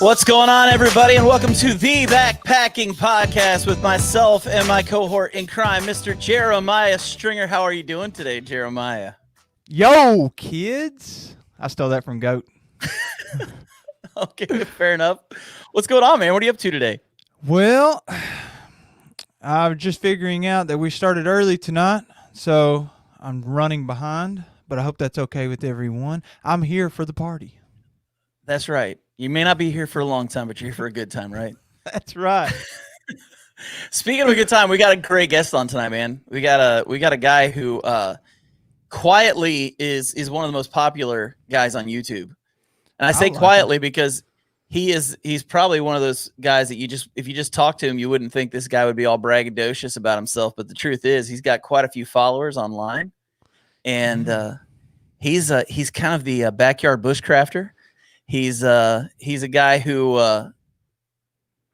What's going on, everybody, and welcome to the Backpacking Podcast with myself and my cohort in crime, Mr. Jeremiah Stringer. How are you doing today, Jeremiah? Yo, kids. I stole that from Goat. Okay, fair enough. What's going on, man? What are you up to today? Well, I'm just figuring out that we started early tonight, so I'm running behind, but I hope that's okay with everyone. I'm here for the party. That's right. You may not be here for a long time, but you're here for a good time, right? That's right. Speaking of a good time, we got a great guest on tonight, man. We got a guy who quietly is one of the most popular guys on YouTube. And I say quietly because he's probably one of those guys that if you just talk to him, you wouldn't think this guy would be all braggadocious about himself. But the truth is, he's got quite a few followers online, and he's kind of the backyard bushcrafter. He's a guy who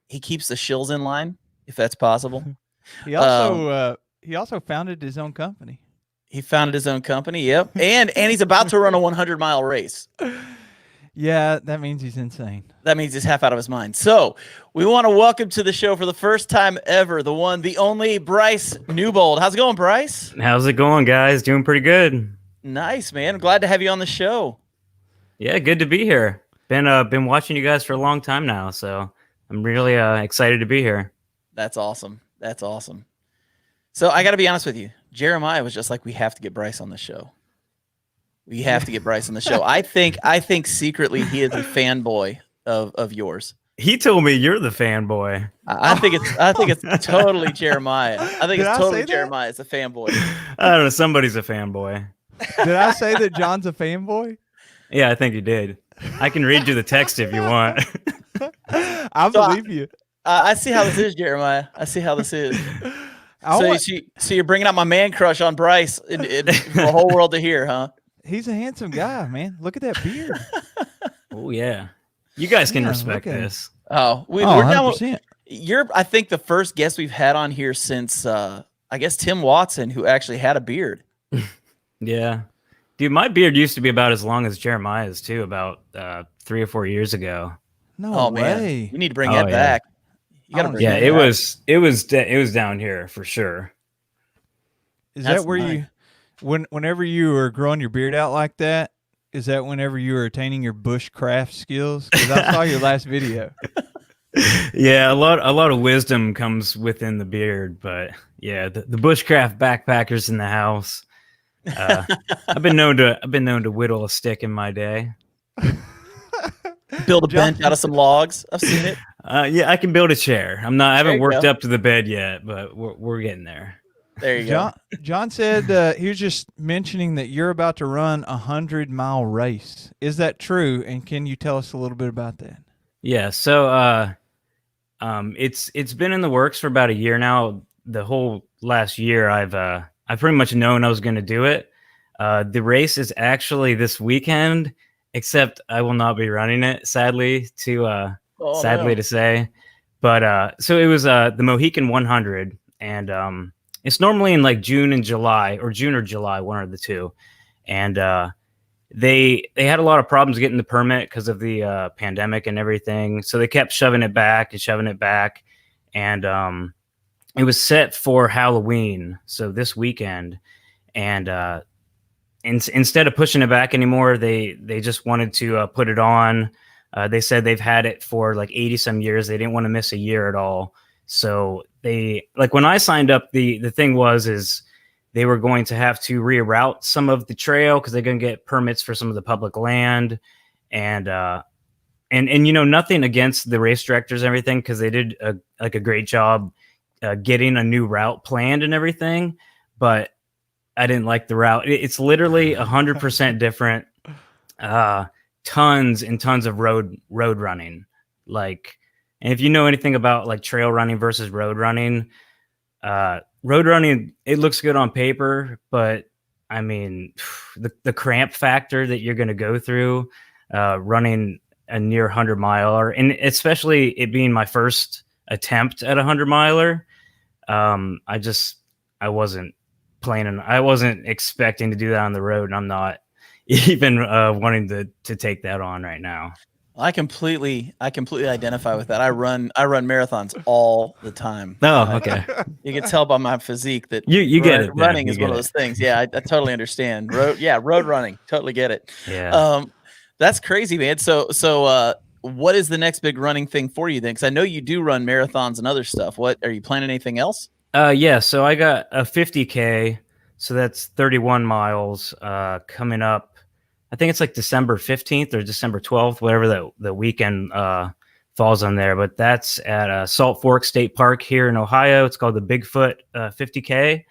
he keeps the shills in line, if that's possible. He also founded his own company. He founded his own company, yep, and he's about to run a 100-mile race. Yeah, that means he's insane. That means he's half out of his mind. So we want to welcome to the show for the first time ever, the one, the only Bryce Newbold. How's it going, Bryce? How's it going, guys? Doing pretty good. Nice, man. Glad to have you on the show. Yeah, good to be here. Been watching you guys for a long time now, so I'm really excited to be here. That's awesome. That's awesome. So I got to be honest with you. Jeremiah was just like, we have to get Bryce on the show. We have to get Bryce on the show. I think secretly he is a fanboy of yours. He told me you're the fanboy. I think it's totally Jeremiah. I think it's totally Jeremiah. It's a fanboy. I don't know. Somebody's a fanboy. Did I say that John's a fanboy? Yeah, I think you did. I can read you the text if you want. I believe you. I see how this is, Jeremiah. I see how this is. So you're bringing out my man crush on Bryce for the whole world to hear, huh? He's a handsome guy, man. Look at that beard. Oh yeah, you guys can respect this. Oh, we're 100%. You're, I think, the first guest we've had on here since I guess Tim Watson, who actually had a beard. Yeah. Dude, my beard used to be about as long as Jeremiah's too, about 3 or 4 years ago. No way. Man. You need to bring that back. You gotta bring that back. It was down here for sure. Is that where you whenever you were growing your beard out like that, is that whenever you were attaining your bushcraft skills? Because I saw your last video. Yeah, a lot of wisdom comes within the beard, but yeah, the bushcraft backpackers in the house. I've been known to whittle a stick in my day. Build a bench out of some logs. I've seen it. Yeah, I can build a chair. I haven't worked up to the bed yet, but we're getting there. There you go. John said he was just mentioning that you're about to run a 100-mile race. Is that true? And can you tell us a little bit about that? Yeah. So it's been in the works for about a year now. The whole last year, I've pretty much known I was going to do it. The race is actually this weekend, except I will not be running it, sadly to say. But so it was the Mohican 100, and it's normally in like June or July, one of the two. And they had a lot of problems getting the permit because of the pandemic and everything. So they kept shoving it back. And it was set for Halloween, so this weekend. And instead of pushing it back anymore, they just wanted to put it on. They said they've had it for like 80 some years. They didn't want to miss a year at all. So they, like, when I signed up, the thing is they were going to have to reroute some of the trail because they're going to get permits for some of the public land, and you know, nothing against the race directors and everything, because they did a great job getting a new route planned and everything, but I didn't like the route. It's literally 100% different. Tons and tons of road running, like. And if you know anything about like trail running versus road running, it looks good on paper, but I mean, the cramp factor that you're going to go through running a near 100-miler, and especially it being my first attempt at a 100-miler, I wasn't planning. I wasn't expecting to do that on the road, and I'm not even wanting to take that on right now. I completely identify with that. I run marathons all the time. Oh, okay. You can tell by my physique that You get it. Then. Running You is one of those things. Yeah, I totally understand. Road running. Totally get it. Yeah. That's crazy, man. So what is the next big running thing for you then? Because I know you do run marathons and other stuff. What are you planning? Anything else? Yeah. So I got a 50K. So that's 31 miles coming up. I think it's like December 15th or December 12th, whatever the weekend falls on there. But that's at Salt Fork State Park here in Ohio. It's called the Bigfoot 50K.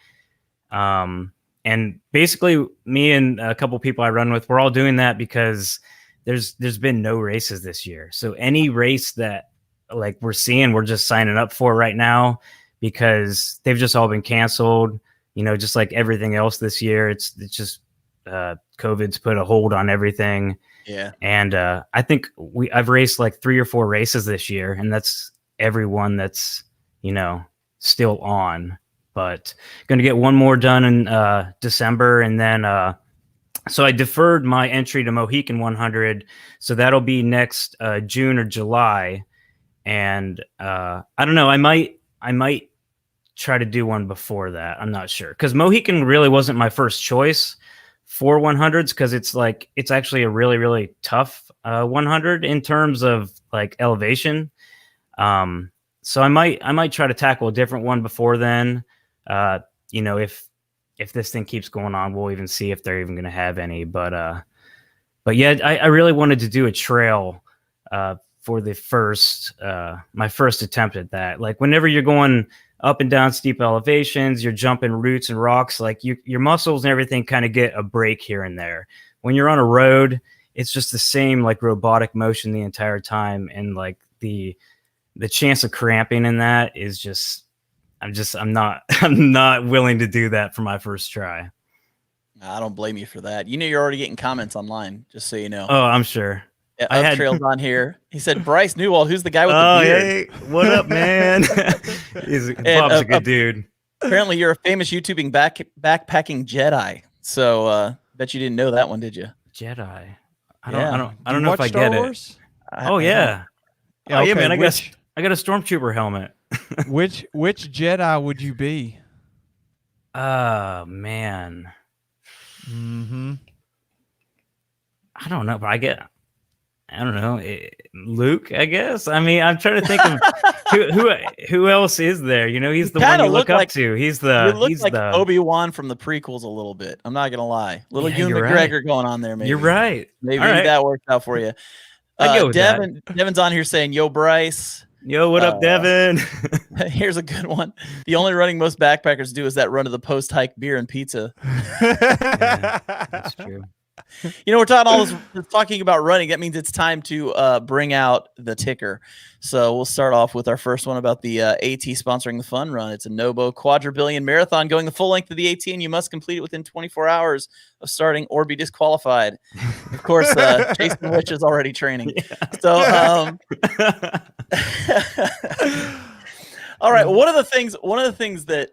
And basically, me and a couple people I run with, we're all doing that because there's been no races this year. So any race that like we're seeing, we're just signing up for right now because they've just all been canceled. You know, just like everything else this year, it's just COVID's put a hold on everything. Yeah. And I think I've raced like 3 or 4 races this year, and that's everyone that's, you know, still on. But going to get one more done in December, and then so I deferred my entry to Mohican 100, so that'll be next June or July. And I don't know, I might try to do one before that. I'm not sure, because Mohican really wasn't my first choice for 100s, because it's actually a really, really tough 100 in terms of like elevation. So I might try to tackle a different one before then. You know, if this thing keeps going on, we'll even see if they're even going to have any. But yeah, I really wanted to do a trail for the first my first attempt at that. Like whenever you're going up and down steep elevations, you're jumping roots and rocks, like your muscles and everything kind of get a break here and there. When you're on a road, it's just the same like robotic motion the entire time, and like the chance of cramping in that is just I'm not willing to do that for my first try. I don't blame you for that. You know, you're already getting comments online, just so you know. Oh, I'm sure. Yeah, I had Trails on here. He said, Bryce Newbold, who's the guy with the beard? Hey, what up, man? Bob's a good dude. Apparently, you're a famous YouTubing backpacking Jedi. So, bet you didn't know that one, did you? Jedi. I don't know if I Star get Wars? it. Oh yeah. Yeah, oh yeah, okay, man. I got a stormtrooper helmet. which Jedi would you be? Man. Mm-hmm. I don't know, but I don't know, Luke, I guess. I mean, I'm trying to think of who else is there. You know, he's the one you look up to. He's the Obi-Wan from the prequels a little bit. I'm not gonna lie, little Ewan McGregor right. going on there. Maybe you're right. Maybe that worked out for you. Devin's on here saying, "Yo, Bryce." Yo, what up, Devin? Here's a good one. The only running most backpackers do is that run to the post-hike beer and pizza. Yeah, that's true. You know, we're talking about running. That means it's time to bring out the ticker. So we'll start off with our first one about the AT sponsoring the fun run. It's a Nobo quadrillion marathon going the full length of the AT, and you must complete it within 24 hours of starting or be disqualified. Of course, Jason Rich is already training. Yeah. So, all right. One of the things that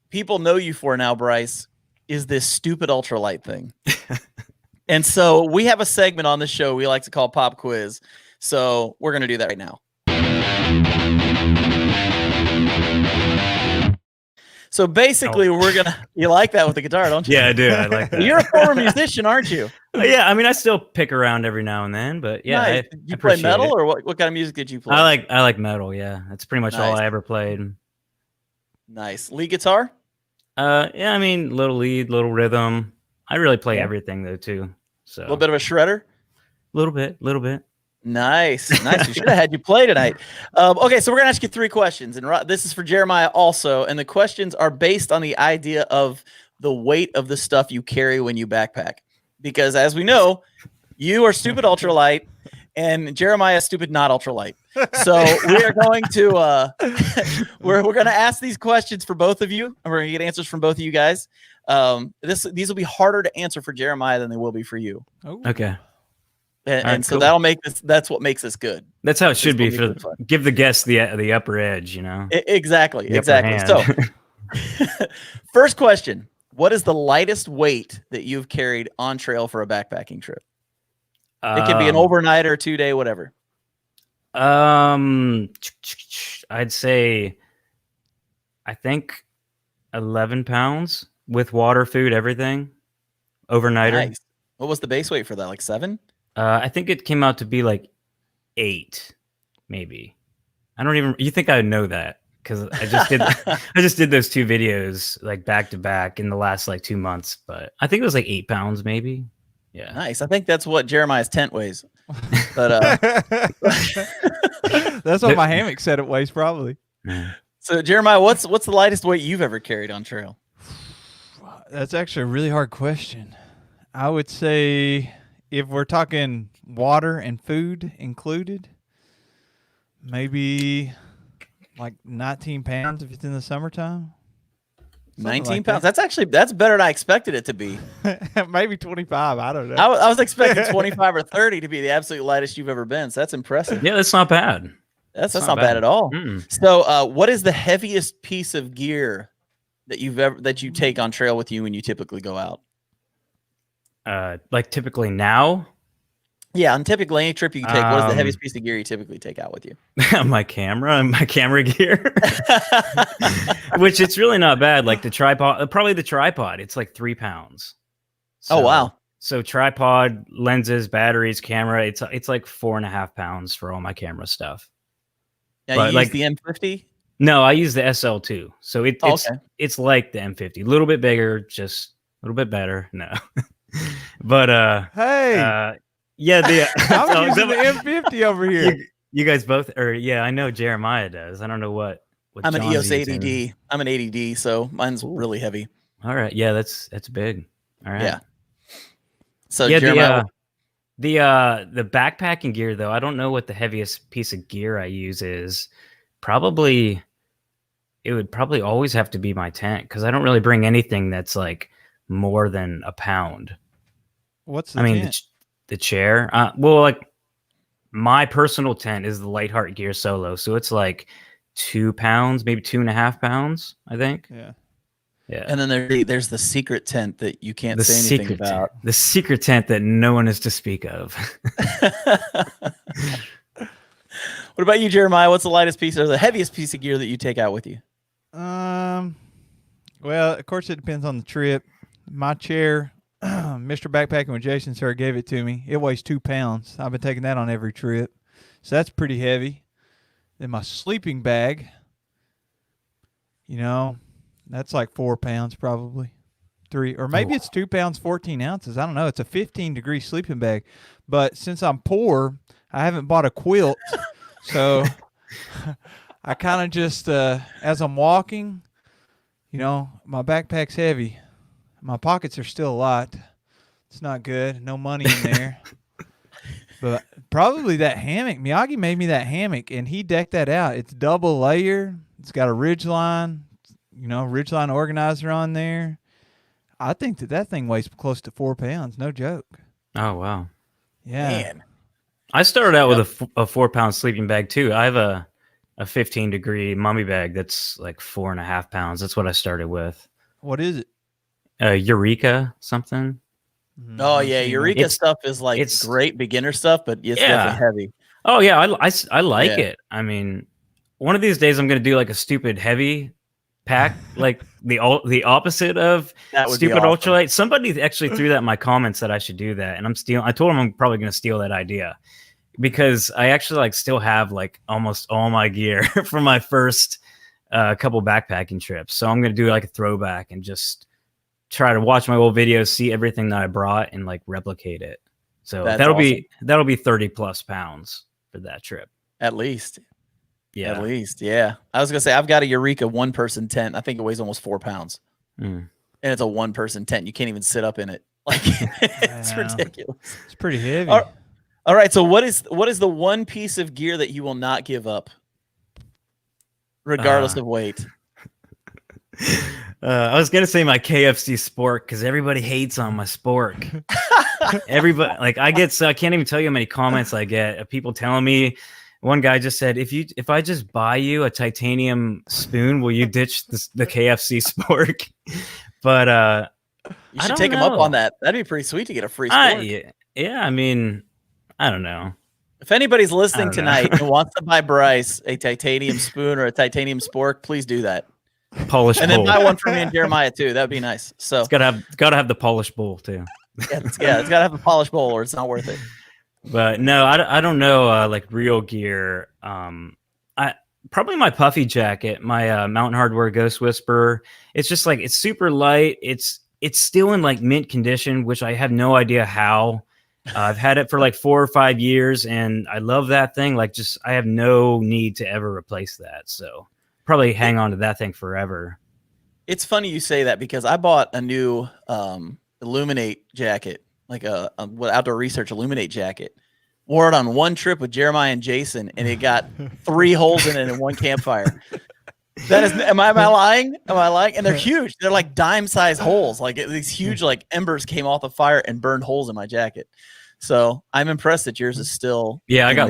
people know you for now, Bryce, is this stupid ultralight thing. And so we have a segment on the show we like to call Pop Quiz. So we're going to do that right now. So basically, you like that with the guitar, don't you? Yeah, I do. I like that. You're a former musician, aren't you? Yeah, I mean, I still pick around every now and then, but yeah. Nice. You play metal, or what kind of music did you play? I like metal. Yeah, that's pretty much all I ever played. Nice. Lead guitar? Yeah, I mean, little lead, little rhythm. I really play everything though too. So a little bit of a shredder. Little bit. Nice. We should have had you play tonight. Okay, so we're gonna ask you 3 questions, and this is for Jeremiah also. And the questions are based on the idea of the weight of the stuff you carry when you backpack, because as we know, you are stupid ultralight, and Jeremiah is stupid not ultralight. So we are going to we're going to ask these questions for both of you, and we're going to get answers from both of you guys. These will be harder to answer for Jeremiah than they will be for you. Oh. Okay. And so that'll make this. That's what makes this good. That's how it should be give the guests the upper edge. You know. Exactly. So, first question: what is the lightest weight that you've carried on trail for a backpacking trip? It can be an overnight or 2-day, whatever. I'd say, I think 11 pounds with water, food, everything. Overnighter. Nice. What was the base weight for that? Like 7? I think it came out to be like 8, maybe. I don't even. You think I would know that? Because I just did those 2 videos like back to back in the last like 2 months. But I think it was like 8 pounds, maybe. Yeah. Nice. I think that's what Jeremiah's tent weighs. But that's what my hammock said it weighs, probably. so Jeremiah, what's the lightest weight you've ever carried on trail? That's actually a really hard question. I would say if we're talking water and food included, maybe like 19 pounds if it's in the summertime. 19 like pounds. That's better than I expected it to be. Maybe 25. I don't know. I was expecting 25 or 30 to be the absolute lightest you've ever been. So that's impressive. Yeah, that's not bad. That's not bad at all. Mm. So, what is the heaviest piece of gear that you take on trail with you when you typically go out? Like typically now. Yeah, on typically any trip you take, what is the heaviest piece of gear you typically take out with you? My camera gear, which it's really not bad. Like the tripod, probably the tripod. It's like 3 pounds. So, oh wow! So tripod, lenses, batteries, camera. It's like 4.5 pounds for all my camera stuff. Now But you like use the M50? no, I use the SL2. So it's Okay. it's like the M50, a little bit bigger, just a little bit better. No, but Hey, yeah, I'm using the M50 over here. You guys both, or yeah, I know Jeremiah does. I don't know what I'm an John's EOS using. ADD. I'm an ADD, so mine's really heavy. All right, yeah, that's big. All right, Yeah. So yeah. Jeremiah, The backpacking gear though, I don't know what the heaviest piece of gear I use is. It would probably always have to be my tent because I don't really bring anything that's like more than a pound. What's the I mean, tent? the chair. Well, like my personal tent is the Lightheart Gear Solo, so it's like 2 pounds, maybe 2.5 pounds, I think. Yeah. Yeah. and then there's the secret tent that you can't The say anything secret about. tent. The secret tent that no one is to speak of. What about you, Jeremiah? What's the lightest piece or the heaviest piece of gear that you take out with you? Well, of course it depends on the trip. My chair, Mr. Backpacking with Jason, sir, gave it to me. It weighs 2 pounds. I've been taking that on every trip, so that's pretty heavy. Then my sleeping bag, that's like 4 pounds probably. 3, or maybe it's 2 pounds 14 ounces. I don't know. It's a 15-degree sleeping bag, but since I'm poor, I haven't bought a quilt, so I kind of just as I'm walking, my backpack's heavy. My pockets are still a lot. It's not good. No money in there. But probably that hammock. Miyagi made me that hammock, and he decked that out. It's double layer. It's got a ridgeline, ridgeline organizer on there. I think that thing weighs close to 4 pounds. No joke. Oh, wow. Yeah. Man. I started out with a 4 pound sleeping bag too. I have a 15-degree mummy bag that's like 4.5 pounds. That's what I started with. What is it? Eureka something. Oh yeah, Eureka It's- stuff is like it's- great beginner stuff, but it's Yeah. definitely heavy. Oh yeah, I like Yeah. it. I mean, one of these days I'm gonna do like a stupid heavy pack, like the opposite of That would be stupid awesome. ultralight. Somebody actually threw that in my comments that I should do that, and I told him I'm probably gonna steal that idea because I actually like still have like almost all my gear from my first couple backpacking trips. So I'm gonna do like a throwback and just try to watch my old videos, see everything that I brought, and like replicate it. So That's that'll be 30 plus pounds for that trip. At least. Yeah. At least. Yeah. I was gonna say I've got a Eureka 1-person tent. I think it weighs almost 4 pounds. Mm. And it's a 1-person tent. You can't even sit up in it. Like it's Wow. ridiculous. It's pretty heavy. All right. So what is the one piece of gear that you will not give up? Regardless of weight. I was gonna say my KFC Spork because everybody hates on my Spork. Everybody, like, I can't even tell you how many comments I get of people telling me. One guy just said, "If I just buy you a titanium spoon, will you ditch the KFC Spork?" But You should take them up on that. That'd be pretty sweet to get a free sport. yeah, I mean, I don't know. If anybody's listening don't know. tonight and wants to buy Bryce a titanium spoon or a titanium spork, please do that. Polished And then bowl. buy one for me and Jeremiah too. That'd be nice. So It's gotta have the polished bowl too. it's got to have a polished bowl or it's not worth it. But no, I don't know like real gear. I probably my puffy jacket, my Mountain Hardwear Ghost Whisperer. It's just like it's super light. It's still in like mint condition, which I have no idea how. I've had it for like 4 or 5 years, and I love that thing. Like, just I have no need to ever replace that. So probably hang on to that thing forever. It's funny you say that because I bought a new Illuminate jacket, like a outdoor research Illuminate jacket. Wore it on one trip with Jeremiah and Jason, and it got 3 holes in it in one campfire. That is, am I lying? Am I lying? And they're huge. They're like dime-sized holes. Like these huge like embers came off the fire and burned holes in my jacket. So I'm impressed that yours is still. Yeah, I got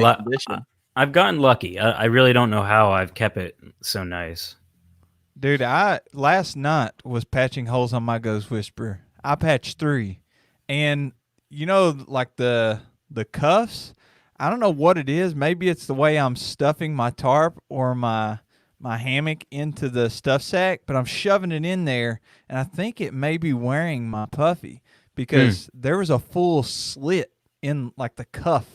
I've gotten lucky. I really don't know how I've kept it so nice. Dude, last night was patching holes on my Ghost Whisperer. I patched 3, and you know, like the cuffs. I don't know what it is. Maybe it's the way I'm stuffing my tarp or my hammock into the stuff sack, but I'm shoving it in there, and I think it may be wearing my puffy because there was a full slit in like the cuff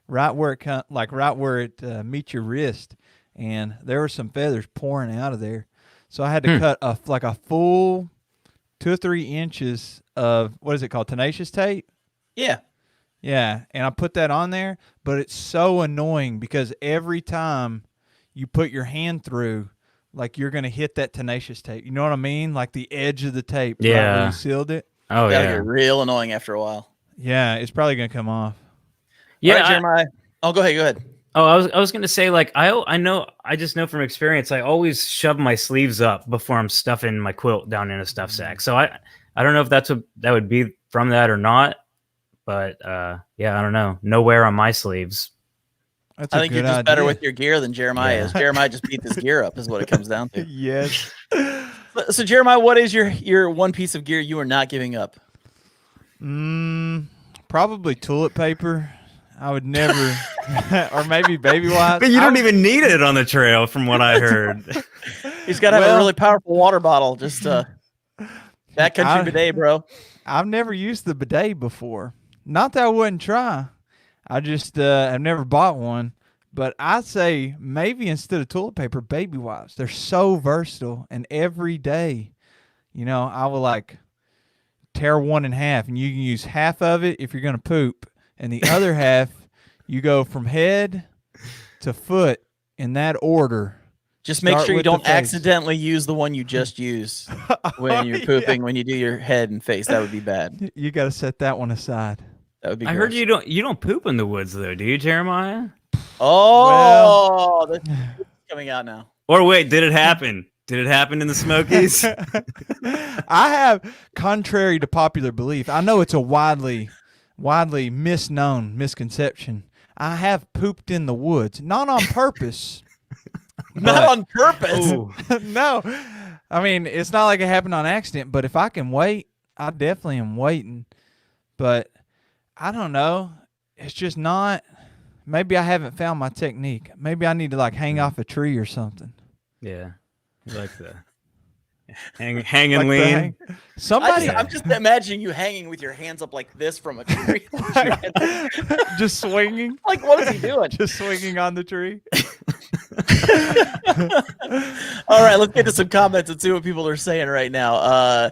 right where it meets your wrist, and there were some feathers pouring out of there. So I had to cut a full 2 or 3 inches of, what is it called, tenacious tape? Yeah. Yeah, and I put that on there, but it's so annoying because every time you put your hand through, like you're going to hit that tenacious tape. You know what I mean? Like the edge of the tape. Yeah. Right where you sealed it. Oh, That'll yeah. get real annoying after a while. Yeah, it's probably going to come off. Yeah, All right, Jeremiah. Oh, go ahead. Oh, I was going to say, like, I just know from experience, I always shove my sleeves up before I'm stuffing my quilt down in a stuff sack. So I don't know if that would be from that or not, but yeah, I don't know. No wear on my sleeves. That's I think you're just better with your gear than Jeremiah is. Jeremiah just beat his gear up is what it comes down to. Yes. So Jeremiah, what is your one piece of gear you are not giving up? Probably toilet paper. I would never, or maybe baby wipes. But you don't even need it on the trail, from what I heard. He's got to have a really powerful water bottle. Just backcountry bidet, bro. I've never used the bidet before. Not that I wouldn't try. I just have never bought one. But I say maybe instead of toilet paper, baby wipes. They're so versatile, and every day, you know, I will like tear one in half, and you can use half of it if you're gonna poop. And the other half, you go from head to foot in that order. Just make sure you don't accidentally use the one you just used when you're pooping, when you do your head and face. That would be bad. You got to set that one aside. That would be I heard you don't poop in the woods, though, do you, Jeremiah? Oh, that's coming out now. Or wait, did it happen? Did it happen in the Smokies? I have, contrary to popular belief, I know it's a widely misconception. I have pooped in the woods, not on purpose. Not on purpose. No. I mean, it's not like it happened on accident, but if I can wait, I definitely am waiting. But I don't know. It's just not, maybe I haven't found my technique. Maybe I need to like hang off a tree or something. Yeah. Like the hang and like lean. I'm just imagining you hanging with your hands up like this from a tree. Just swinging. Like, what is he doing? Just swinging on the tree. All right, let's get to some comments and see what people are saying right now.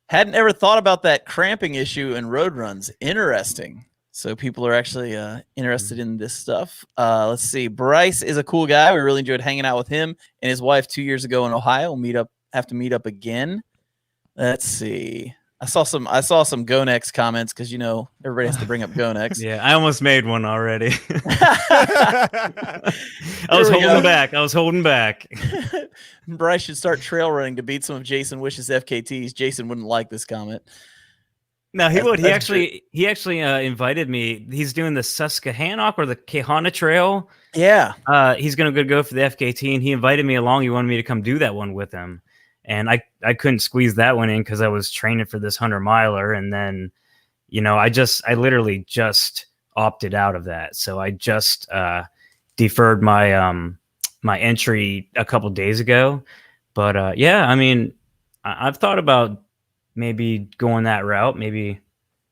Hadn't ever thought about that cramping issue in road runs. Interesting. So people are actually interested in this stuff. Let's see. Bryce is a cool guy. We really enjoyed hanging out with him and his wife 2 years ago in Ohio. We'll have to meet up again. Let's see. I saw some Go Next comments because, you know, everybody has to bring up Go Next. Yeah, I almost made one already. I was holding back. Bryce should start trail running to beat some of Jason Wish's FKTs. Jason wouldn't like this comment. No, he would. He actually invited me. He's doing the Susquehannock or the Kahana Trail. Yeah. He's going to go for the FKT, and he invited me along. He wanted me to come do that one with him. And I couldn't squeeze that one in because I was training for this 100-miler. And then, you know, I literally just opted out of that. So I just deferred my my entry a couple days ago. But yeah, I mean, I've thought about maybe going that route, maybe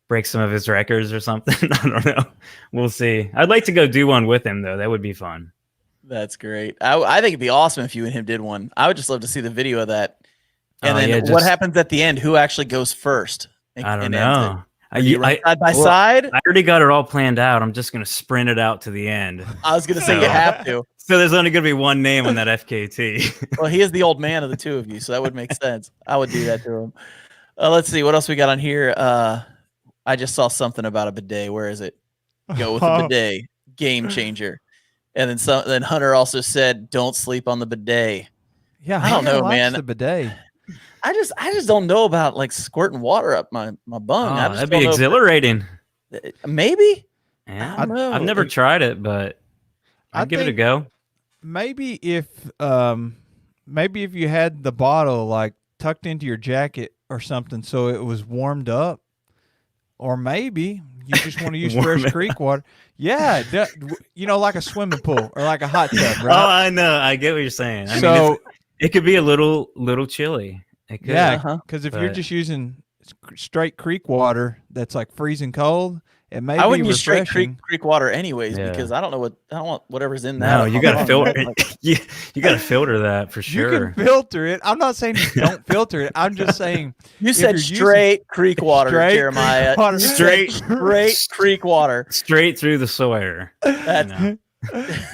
break some of his records or something. I don't know. We'll see. I'd like to go do one with him, though. That would be fun. That's great. I think it'd be awesome if you and him did one. I would just love to see the video of that. And then what happens at the end? Who actually goes first? I don't know. Side by side? I already got it all planned out. I'm just going to sprint it out to the end. I was going to say you have to. So there's only going to be one name on that FKT. Well, he is the old man of the two of you, so that would make sense. I would do that to him. Let's see. What else we got on here? I just saw something about a bidet. Where is it? Go with the bidet. Game changer. And then Hunter also said, don't sleep on the bidet. Yeah, I don't know, man. The bidet. I just don't know about like squirting water up my bung. That'd be exhilarating. Maybe. Yeah, I've never tried it, but I'd give it a go. Maybe if you had the bottle like tucked into your jacket or something, so it was warmed up, or maybe you just want to use fresh creek water. Yeah, like a swimming pool or like a hot tub, right? Oh, I know. I get what you're saying. I mean, it could be a little chilly. It could. Yeah, because if you're just using straight creek water that's like freezing cold, it may be refreshing. I wouldn't use straight creek water anyways because I don't want whatever's in that. No, you got to filter it. You got to filter that for sure. You can filter it. I'm not saying you don't filter it. I'm just saying you said straight creek water, Jeremiah. Straight creek water, straight through the Sawyer.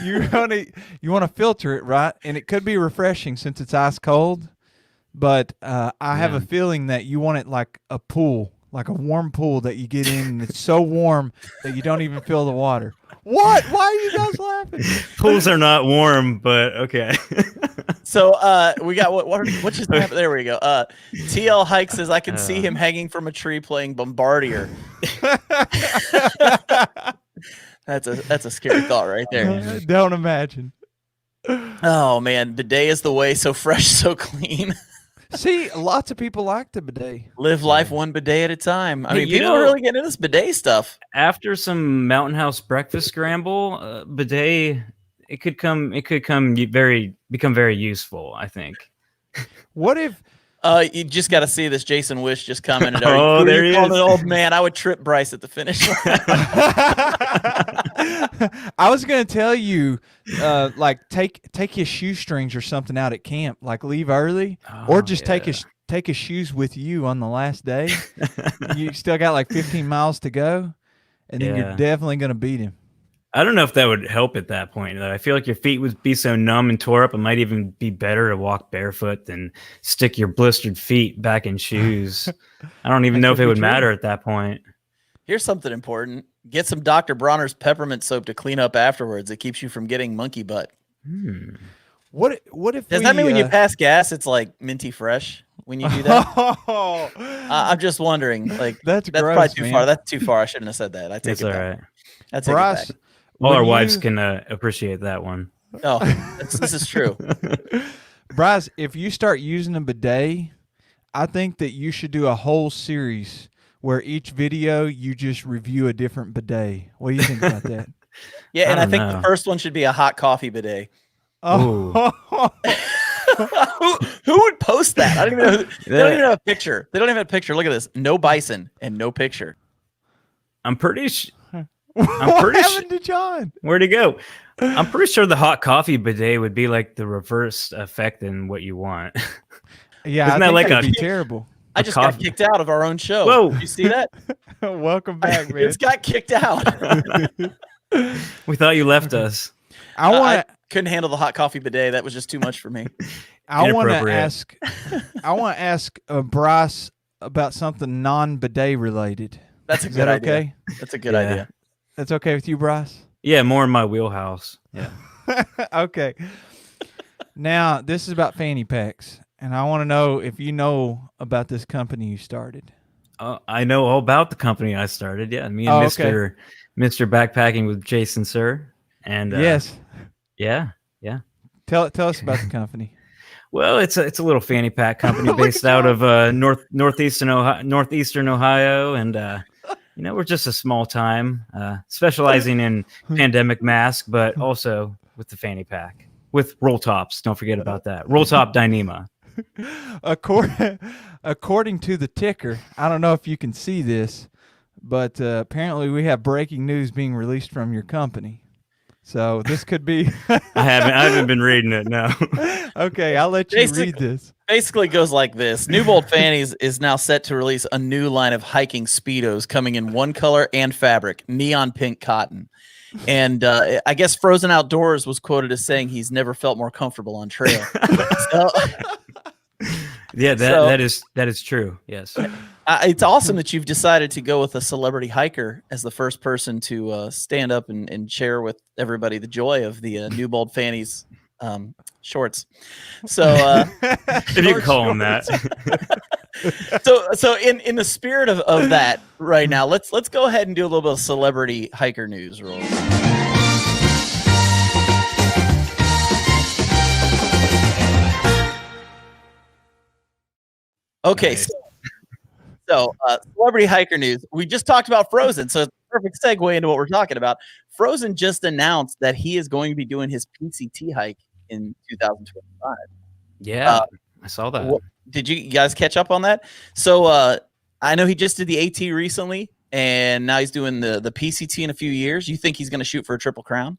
You want to filter it, right? And it could be refreshing since it's ice cold. But I have a feeling that you want it like a pool, like a warm pool that you get in, and it's so warm that you don't even feel the water. What? Why are you guys laughing? Pools are not warm, but okay. So we got what just happened? There we go. TL Hike says I can see him hanging from a tree playing Bombardier. That's a scary thought right there. Don't imagine. Oh man, bidet is the way. So fresh, so clean. See, lots of people like the bidet. Live life one bidet at a time. I mean, people are really getting into this bidet stuff. After some Mountain House breakfast scramble, bidet it could become very useful, I think. What if you just got to see this? Jason Wish just commented. There he is. An old man. I would trip Bryce at the finish line. I was gonna tell you, like take his shoestrings or something out at camp, like leave early, or just take his shoes with you on the last day. You still got like 15 miles to go, and then you're definitely gonna beat him. I don't know if that would help at that point, though. I feel like your feet would be so numb and tore up, it might even be better to walk barefoot than stick your blistered feet back in shoes. I don't even know if it would matter at that point. Here's something important. Get some Dr. Bronner's peppermint soap to clean up afterwards. It keeps you from getting monkey butt. What if Does that mean when you pass gas, it's like minty fresh when you do that? I'm just wondering. Like that's gross, probably too far. That's too far. I shouldn't have said that. I take it back. Right. That's Bryce. All our wives can appreciate that one. Oh, this is true. Bryce, if you start using a bidet, I think that you should do a whole series where each video you just review a different bidet. What do you think about that? Yeah, and I think the first one should be a hot coffee bidet. Oh. Who would post that? I don't even know. They don't even have a picture. They don't even have a picture. Look at this. No bison and no picture. I'm pretty sure. What happened to John? Where'd he go? I'm pretty sure the hot coffee bidet would be like the reverse effect than what you want. Yeah, isn't that like that'd be terrible? I just got kicked out of our own show. Whoa! Did you see that? Welcome back, man. It's got kicked out. We thought you left us. I couldn't handle the hot coffee bidet. That was just too much for me. I want to ask Bryce about something non-bidet related. That's a good idea. Okay? That's a good idea. That's okay with you, Bryce? Yeah, more in my wheelhouse. Yeah. Okay. Now, this is about fanny packs, and I want to know if you know about this company you started. I know all about the company I started. Yeah, me and Mr. Backpacking with Jason Sir. And yes. Yeah. Tell us about the company. Well, it's a little fanny pack company based out of northeastern Ohio, and we're just a small time, specializing in pandemic mask, but also with the fanny pack with roll tops. Don't forget about that. Roll top Dyneema. According to the ticker, I don't know if you can see this, but apparently we have breaking news being released from your company. So this could be. I haven't been reading it. No. Okay, I'll let you read this. Basically goes like this. Newbold Fannies is now set to release a new line of hiking Speedos coming in one color and fabric, neon pink cotton. And I guess Frozen Outdoors was quoted as saying he's never felt more comfortable on trail. Yeah, that is true. Yes. It's awesome that you've decided to go with a celebrity hiker as the first person to stand up and share with everybody the joy of the Newbold Fannies shorts. So if you call them that. so in the spirit of that right now, let's go ahead and do a little bit of celebrity hiker news roll. Okay, Nice. so celebrity hiker news. We just talked about Frozen, so it's a perfect segue into what we're talking about. Frozen just announced that he is going to be doing his PCT hike in 2025. Yeah, I saw that. Did you guys catch up on that? So I know he just did the AT recently, and now he's doing the PCT in a few years. You think he's going to shoot for a Triple Crown?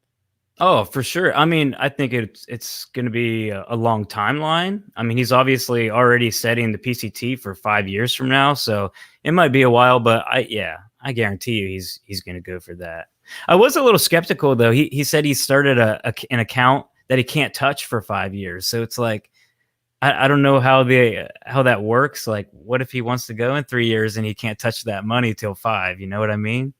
Oh, for sure. I mean, I think it's going to be a long timeline. I mean, he's obviously already setting the PCT for 5 years from now, so it might be a while. But I guarantee you, he's going to go for that. I was a little skeptical though. He said he started an account that he can't touch for 5 years. So it's like I don't know how that works. Like, what if he wants to go in 3 years and he can't touch that money till 5? You know what I mean?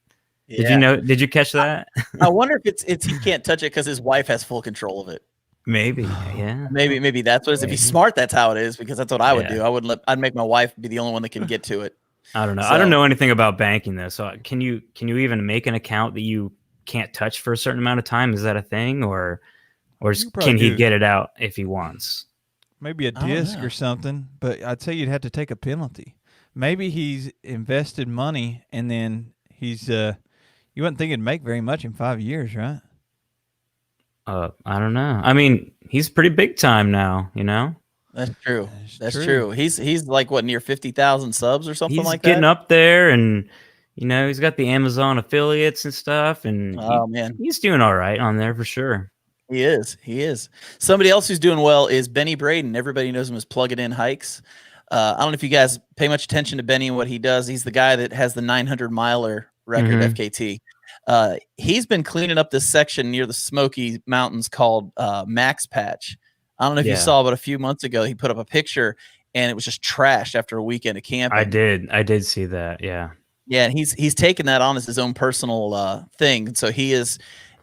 Yeah. Did you catch that? I wonder if it's he can't touch it because his wife has full control of it. Maybe, yeah. Maybe that's what it is. If he's smart, that's how it is, because that's what I would Yeah. do. I'd make my wife be the only one that can get to it. I don't know. So- I don't know anything about banking though. So can you even make an account that you can't touch for a certain amount of time? Is that a thing, or can he get it out if he wants? Maybe a I don't disc know. or something, but I'd say you'd have to take a penalty. Maybe he's invested money and then he's you wouldn't think it'd make very much in 5 years, right? I don't know. I mean, he's pretty big time now, you know? That's true. That's true. true. He's like what, near 50,000 subs or something He's like getting that. up there, and he's got the Amazon affiliates and stuff, and Oh man, he's doing all right on there for sure. he is. Somebody else who's doing well is Benny Braden. Everybody knows him as Plug It In Hikes. I don't know if you guys pay much attention to Benny and what he does. He's the guy that has the 900 miler record FKT. He's been cleaning up this section near the Smoky Mountains called Max Patch. I don't know if you saw, but a few months ago he put up a picture and it was just trashed after a weekend of camping. I did see that. Yeah. Yeah, and he's taken that on as his own personal thing. And so he is.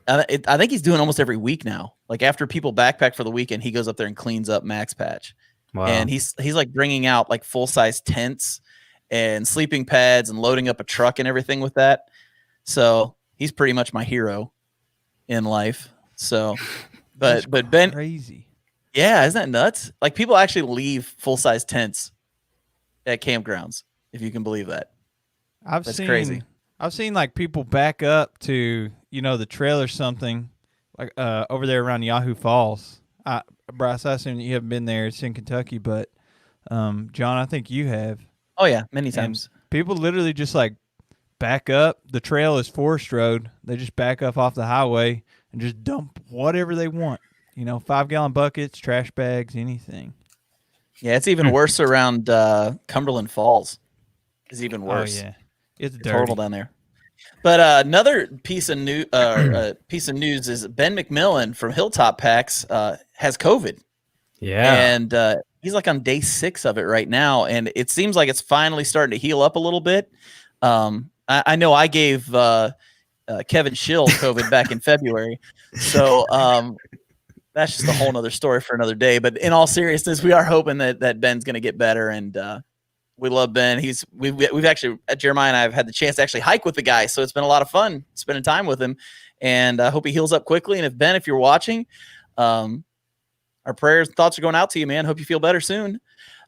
I think he's doing almost every week now. Like after people backpack for the weekend, he goes up there and cleans up Max Patch. Wow. And he's like bringing out like full size tents and sleeping pads and loading up a truck and everything with that. So he's pretty much my hero in life. So, but Ben, Crazy. yeah, isn't that nuts? Like people actually leave full size tents at campgrounds, if you can believe that. That's crazy. I've seen like people back up to the trail or something like over there around Yahoo Falls. Bryce, I assume you haven't been there. It's in Kentucky, but John, I think you have. Oh yeah, many times. People literally just like back up. The trail is forest road. They just back up off the highway and just dump whatever they want. 5-gallon buckets, trash bags, anything. Yeah, it's even worse around Cumberland Falls. It's even worse. Oh yeah, it's dirty. Horrible down there. But another piece of news is Ben McMillan from Hilltop Packs has COVID. Yeah. And he's like on day 6 of it right now. And it seems like it's finally starting to heal up a little bit. I know I gave Kevin Schill COVID back in February. So that's just a whole nother story for another day. But in all seriousness, we are hoping that Ben's going to get better. And we love Ben. We've actually, Jeremiah and I have had the chance to actually hike with the guy. So it's been a lot of fun spending time with him. And I hope he heals up quickly. And if Ben, if you're watching, our prayers and thoughts are going out to you, man. Hope you feel better soon.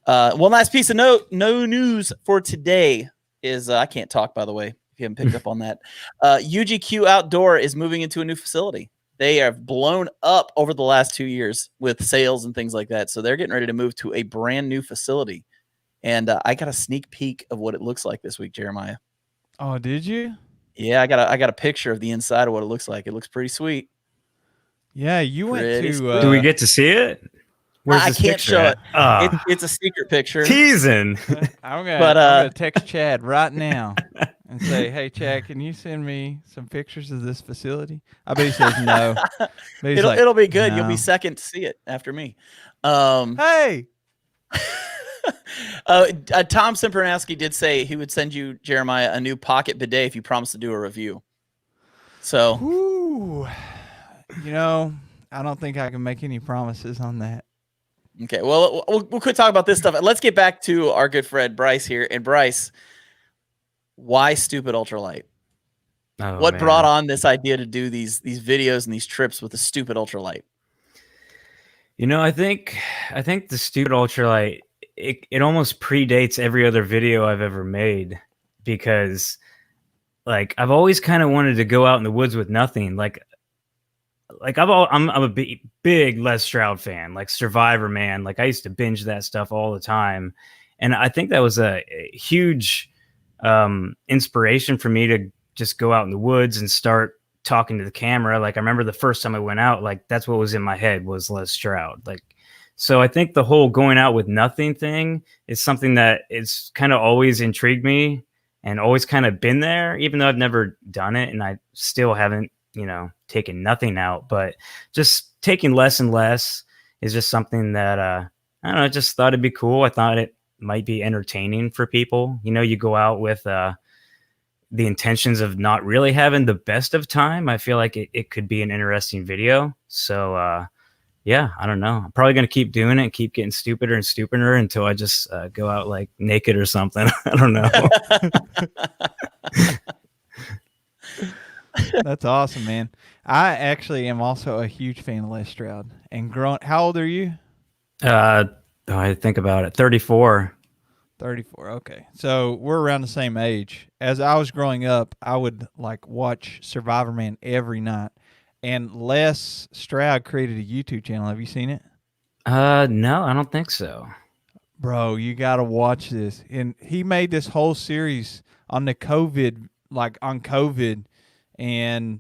One last piece of no news for today is I can't talk, by the way. if you haven't picked up on that. UGQ Outdoor is moving into a new facility. They have blown up over the last 2 years with sales and things like that. So they're getting ready to move to a brand new facility. And I got a sneak peek of what it looks like this week, Jeremiah. Oh, did you? Yeah, I got a picture of the inside of what it looks like. It looks pretty sweet. Yeah, you went Pretty to. Do we get to see it? Where's I this can't picture show at? it. It's a secret picture. Teasing. I'm But, gonna text Chad right now and say, "Hey, Chad, can you send me some pictures of this facility?" I bet he says no. But he's like, It'll be good. You'll "No." be second to see it after me. Hey, Tom Simpernaski did say he would send you, Jeremiah, a new pocket bidet if you promise to do a review. So, ooh, I don't think I can make any promises on that. okay. Well, we'll quit talking about this stuff. Let's get back to our good friend Bryce here. And Bryce, why stupid ultralight? Oh, What man. brought on this idea to do these videos and these trips with the stupid ultralight? I think the stupid ultralight, it almost predates every other video I've ever made, because like I've always kind of wanted to go out in the woods with nothing. Like I'm a big Les Stroud fan, like Survivor, man. Like I used to binge that stuff all the time, and I think that was a huge inspiration for me to just go out in the woods and start talking to the camera. Like I remember the first time I went out, like that's what was in my head was Les Stroud. Like, so I think the whole going out with nothing thing is something that is kind of always intrigued me and always kind of been there, even though I've never done it and I still haven't, taken nothing out. But just taking less and less is just something that I don't know, I just thought it'd be cool. I thought it might be entertaining for people. You go out with the intentions of not really having the best of time. I feel like it could be an interesting video. So yeah, I don't know. I'm probably going to keep doing it and keep getting stupider and stupider until I just go out like naked or something. I don't know. That's awesome, man. I actually am also a huge fan of Les Stroud. And how old are you? I think about it. 34. 34. Okay. So we're around the same age. As I was growing up, I would like watch Survivor Man every night. And Les Stroud created a YouTube channel. Have you seen it? No, I don't think so. Bro, you got to watch this. And he made this whole series on the COVID, like on COVID. And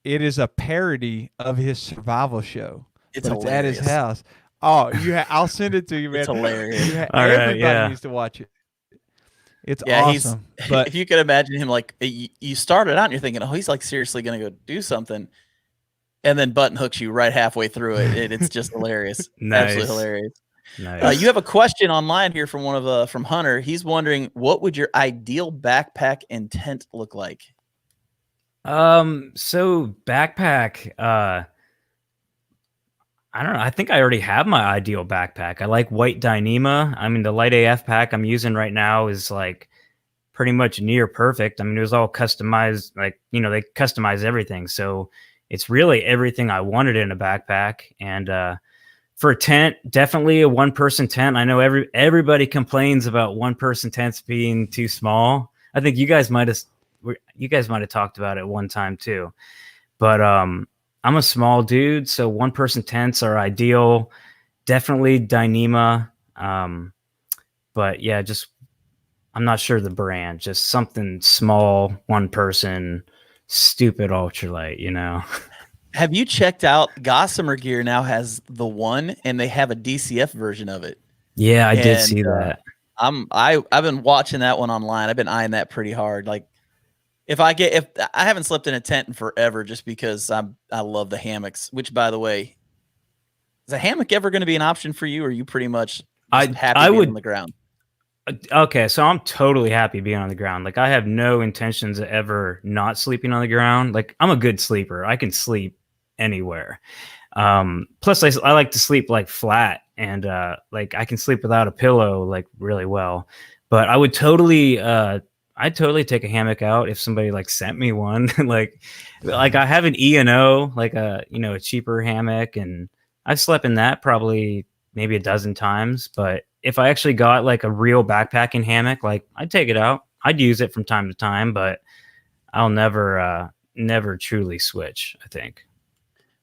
it is a parody of his survival show. It's but it's at his hilarious. house. Oh, I'll send it to you, man. It's hilarious. All right, Everybody yeah. needs to watch it. It's Yeah, awesome. But if you could imagine him, like you started out and you're thinking, oh, he's like seriously going to go do something. And then button hooks you right halfway through it. It's just hilarious. Nice. Absolutely hilarious. Nice. You have a question online here from from Hunter. He's wondering, what would your ideal backpack and tent look like? So backpack, I don't know. I think I already have my ideal backpack. I like white Dyneema. I mean, the light AF pack I'm using right now is like pretty much near perfect. I mean, it was all customized, like, they customize everything. So it's really everything I wanted in a backpack. And, for a tent, definitely a one-person tent. I know everybody complains about one-person tents being too small. I think you guys might have talked about it one time too, but I'm a small dude, so one-person tents are ideal. Definitely Dyneema, but yeah, just I'm not sure the brand. Just something small, one-person, stupid ultralight. Have you checked out Gossamer Gear? Now has the one, and they have a DCF version of it. Yeah, I did see that. I've been watching that one online. I've been eyeing that pretty hard. Like, if I haven't slept in a tent in forever, just because I love the hammocks. Which, by the way, is a hammock ever going to be an option for you? Or are you pretty much happy being on the ground? Okay, so I'm totally happy being on the ground. Like I have no intentions of ever not sleeping on the ground. Like I'm a good sleeper. I can sleep anywhere. Plus I like to sleep like flat and like I can sleep without a pillow like really well. But I would totally I'd totally take a hammock out if somebody like sent me one. like I have an E&O, like a cheaper hammock, and I've slept in that probably maybe a dozen times. But if I actually got like a real backpacking hammock, like I'd take it out. I'd use it from time to time, but I'll never truly switch, I think.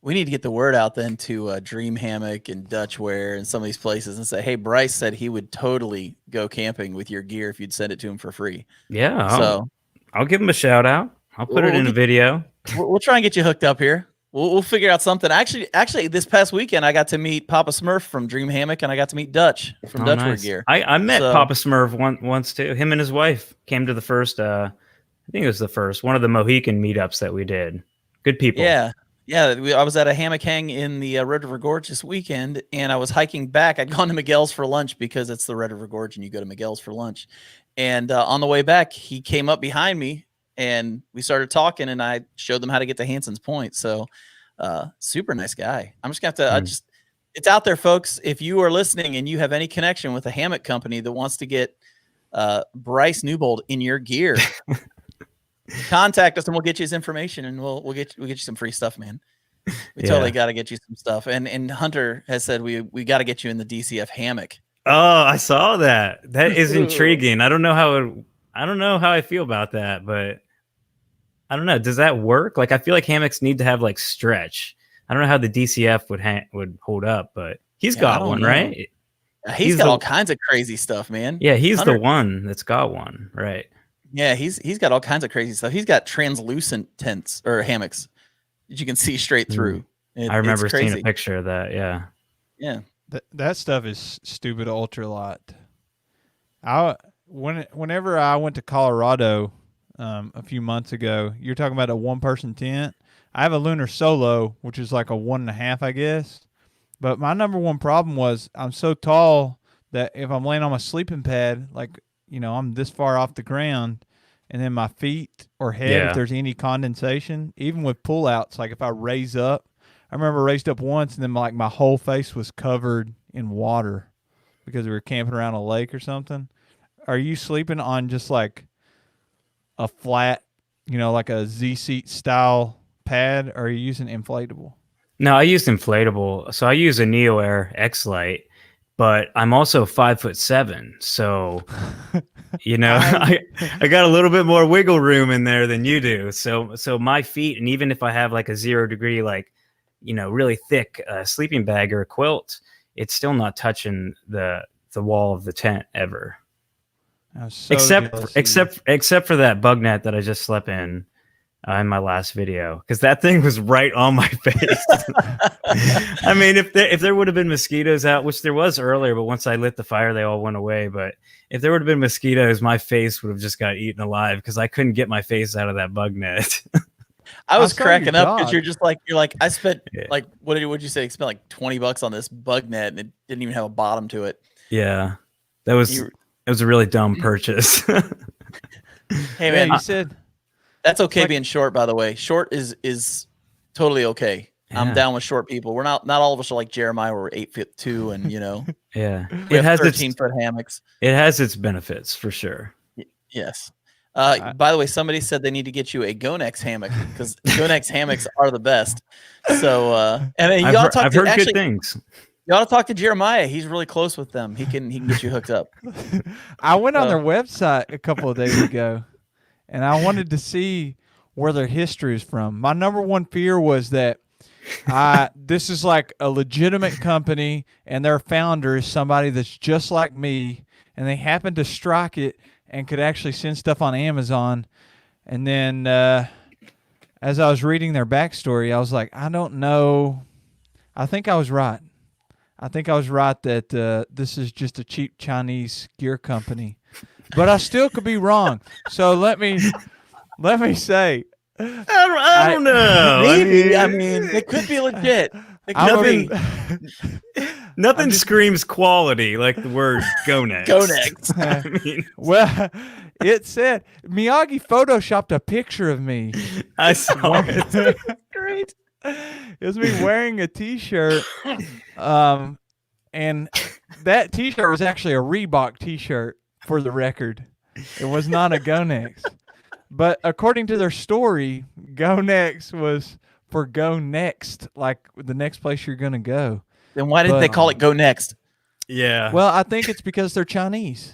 We need to get the word out then to Dream Hammock and Dutchware and some of these places and say, hey, Bryce said he would totally go camping with your gear if you'd send it to him for free. Yeah. So I'll give him a shout out. I'll put it in a video. We'll try and get you hooked up here. We'll figure out something. Actually, this past weekend, I got to meet Papa Smurf from Dream Hammock, and I got to meet Dutch from Dutchware nice. Gear. I met Papa Smurf once too. Him and his wife came to the first, I think it was the first, one of the Mohican meetups that we did. Good people. Yeah. I was at a hammock hang in the Red River Gorge this weekend, and I was hiking back. I'd gone to Miguel's for lunch because it's the Red River Gorge, and you go to Miguel's for lunch. And on the way back, he came up behind me, and we started talking, and I showed them how to get to Hanson's Point. So super nice guy. I'm just going to have to it's out there, folks. If you are listening and you have any connection with a hammock company that wants to get Bryce Newbold in your gear, contact us and we'll get you his information, and we'll get you some free stuff, man. We totally got to get you some stuff. And Hunter has said we got to get you in the DCF hammock. Oh, I saw that. That is intriguing. I don't know how I feel about that, but I don't know. Does that work? Like, I feel like hammocks need to have like stretch. I don't know how the DCF would hold up, but he's got one, right? He's got all kinds of crazy stuff, man. Yeah, he's the one that's got one, right? Yeah, he's got all kinds of crazy stuff. He's got translucent tents or hammocks that you can see straight through. I remember seeing a picture of that. Yeah. Yeah. That stuff is stupid ultralight. Whenever I went to Colorado a few months ago, you're talking about a one-person tent. I have a Lunar Solo, which is like a 1.5, I guess. But my number one problem was I'm so tall that if I'm laying on my sleeping pad, like, I'm this far off the ground, and then my feet or head, if there's any condensation, even with pullouts, like if I raise up, I remember I raised up once, and then my whole face was covered in water because we were camping around a lake or something. Are you sleeping on just like a flat, like a Z-seat style pad, or are you using inflatable? No, I used inflatable. So I use a Neo Air X-Lite, but I'm also 5'7", so I got a little bit more wiggle room in there than you do. So my feet, and even if I have like a 0 degree, like, really thick sleeping bag or a quilt, it's still not touching the wall of the tent ever. So except for that bug net that I just slept in my last video, because that thing was right on my face. I mean, if there would have been mosquitoes out, which there was earlier, but once I lit the fire, they all went away. But if there would have been mosquitoes, my face would have just got eaten alive because I couldn't get my face out of that bug net. I was cracking up because you're like, I spent like, what did you say? I spent like $20 on this bug net, and it didn't even have a bottom to it. Yeah, it was a really dumb purchase. Hey man, you said that's okay being short, by the way. Short is totally okay. Yeah. I'm down with short people. We're not all of us are like Jeremiah, where we're 8'2", and yeah, it has 13-foot hammocks. It has its benefits for sure. Yes. By the way, somebody said they need to get you a Gonex hammock because Gonex hammocks are the best. So, and then I've heard good things. You ought to talk to Jeremiah. He's really close with them. He can get you hooked up. I went on their website a couple of days ago, and I wanted to see where their history is from. My number one fear was that this is like a legitimate company, and their founder is somebody that's just like me, and they happen to strike it and could actually send stuff on Amazon. And then as I was reading their backstory, I was like, I don't know. I think I was right. That this is just a cheap Chinese gear company, but I still could be wrong. So let me say, I don't know. Maybe. I mean, it could be legit. Nothing screams quality like the word Gonex. Gonex. Well, it said Miyagi photoshopped a picture of me. I saw it. Great. It was me wearing a T-shirt, and that T-shirt was actually a Reebok T-shirt, for the record. It was not a Gonex. But according to their story, Gonex was for go next, like the next place you're going to go. Then why didn't they call it Go Next? Yeah. Well, I think it's because they're Chinese.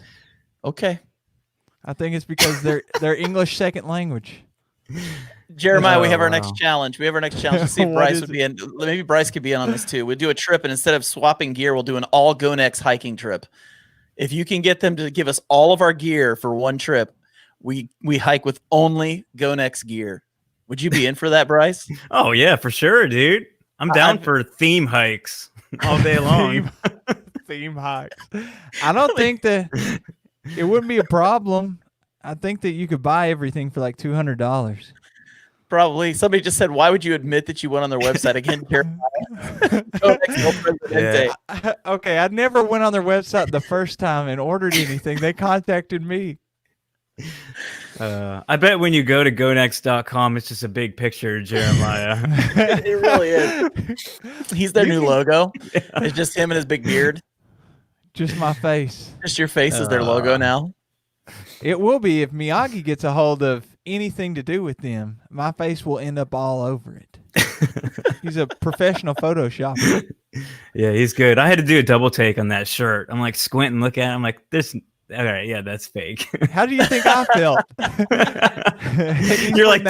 Okay. I think it's because they're English second language. Jeremiah, we Oh, have our wow. next challenge. We have our next challenge. Let's see if What Bryce is would be in. Maybe Bryce could be in on this too. We'd do a trip, and instead of swapping gear, we'll do an all Go Next hiking trip. If you can get them to give us all of our gear for one trip, we hike with only Go Next gear. Would you be in for that, Bryce? Oh yeah, for sure, dude. I'm down I've- for theme hikes all day long. Theme hikes. I don't think that it wouldn't be a problem. I think that you could buy everything for like $200. Probably. Somebody just said, "Why would you admit that you went on their website again?" Jeremiah? Go Next El Presidente. Okay, I never went on their website the first time and ordered anything. They contacted me. I bet when you go to gonext.com, it's just a big picture of Jeremiah. It really is. He's their new logo. It's just him and his big beard. Just my face. Just your face is their logo now. It will be if Miyagi gets a hold of anything to do with them. My face will end up all over it. He's a professional Photoshopper. Yeah, he's good. I had to do a double take on that shirt. I'm like squinting, look at it. I'm like, this. All right, yeah, that's fake. How do you think I felt? You're like,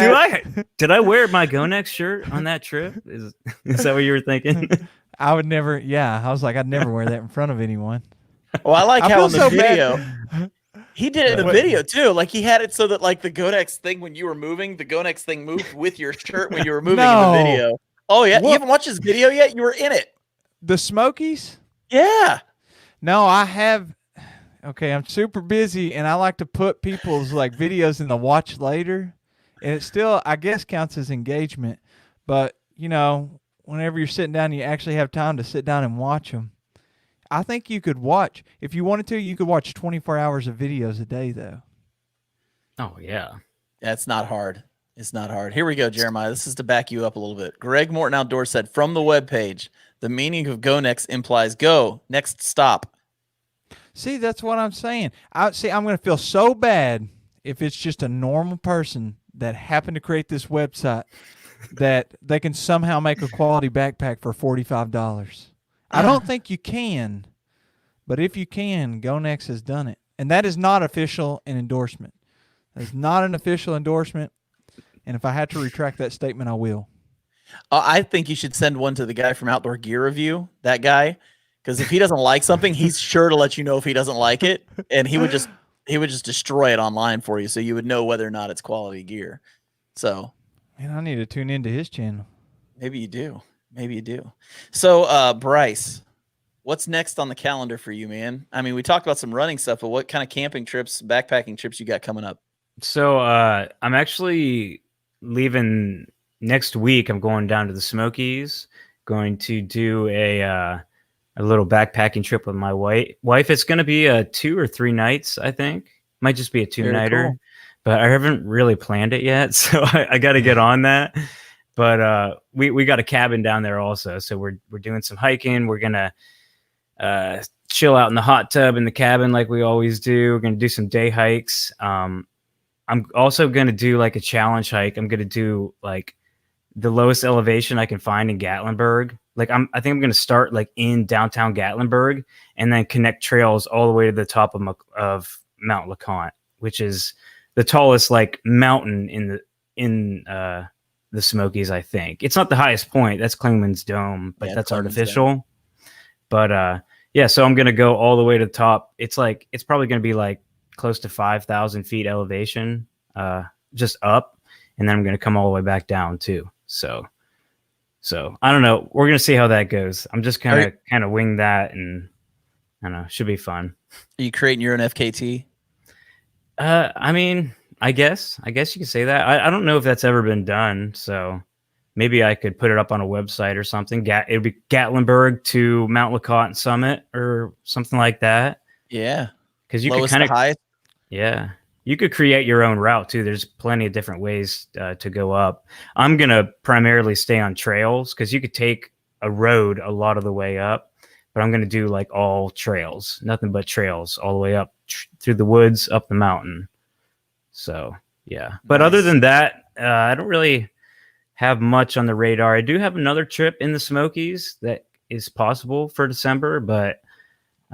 did I wear my Go Next shirt on that trip? Is that what you were thinking? I would never. Yeah, I was like, I'd never wear that in front of anyone. Well, I like I how feel in the so video bad. he did it in the video too. Like he had it so that like the Go Next thing when you were moving, the Go Next thing moved with your shirt when you were moving in the video. Oh yeah, you haven't watched this video yet? You were in it. The Smokies? Yeah. No, I have. Okay, I'm super busy, and I like to put people's like videos in the watch later, and it still, I guess, counts as engagement. But you know, whenever you're sitting down, you actually have time to sit down and watch them. I think you could watch, if you wanted to, you could watch 24 hours of videos a day, though. Oh yeah, it's not hard. It's not hard. Here we go, Jeremiah. This is to back you up a little bit. Greg Morton Outdoors said from the webpage, the meaning of go next implies go next stop. See, that's what I'm saying. I'm going to feel so bad if it's just a normal person that happened to create this website that they can somehow make a quality backpack for $45. I don't think you can, but if you can, GoNext has done it. And that is not an endorsement. That is not an official endorsement. And if I had to retract that statement, I will. I think you should send one to the guy from Outdoor Gear Review, that guy. Because if he doesn't like something, he's sure to let you know if he doesn't like it, and he would just destroy it online for you, so you would know whether or not it's quality gear. So, man, I need to tune into his channel. Maybe you do. Maybe you do. So, Bryce, what's next on the calendar for you, man? I mean, we talked about some running stuff, but what kind of camping trips, backpacking trips you got coming up? So, I'm actually leaving next week. I'm going down to the Smokies, going to do a little backpacking trip with my wife. It's going to be 2 or 3 nights, I think. Might just be a 2-nighter, cool. But I haven't really planned it yet, so I got to get on that. But we got a cabin down there also, so we're doing some hiking. We're gonna chill out in the hot tub in the cabin like we always do. We're gonna do some day hikes. I'm also gonna do like a challenge hike. I'm gonna do like the lowest elevation I can find in Gatlinburg. Like I think I'm going to start like in downtown Gatlinburg and then connect trails all the way to the top of Mount LeConte, which is the tallest like mountain in the Smokies. I think it's not the highest point. That's Klingman's Dome, but that's artificial. Dome. But yeah, so I'm going to go all the way to the top. It's probably going to be like close to 5,000 feet elevation, just up. And then I'm going to come all the way back down too. So I don't know. We're gonna see how that goes. I'm just kind of wing that, and I don't know. Should be fun. Are you creating your own FKT? I mean, I guess you could say that. I don't know if that's ever been done. So maybe I could put it up on a website or something. It'd be Gatlinburg to Mount LeConte Summit or something like that. Yeah, because you could kind of highest. Yeah. You could create your own route too. There's plenty of different ways to go up. I'm going to primarily stay on trails because you could take a road a lot of the way up, but I'm going to do like all trails, nothing but trails all the way up through the woods, up the mountain. So yeah, but other than that, I don't really have much on the radar. I do have another trip in the Smokies that is possible for December, but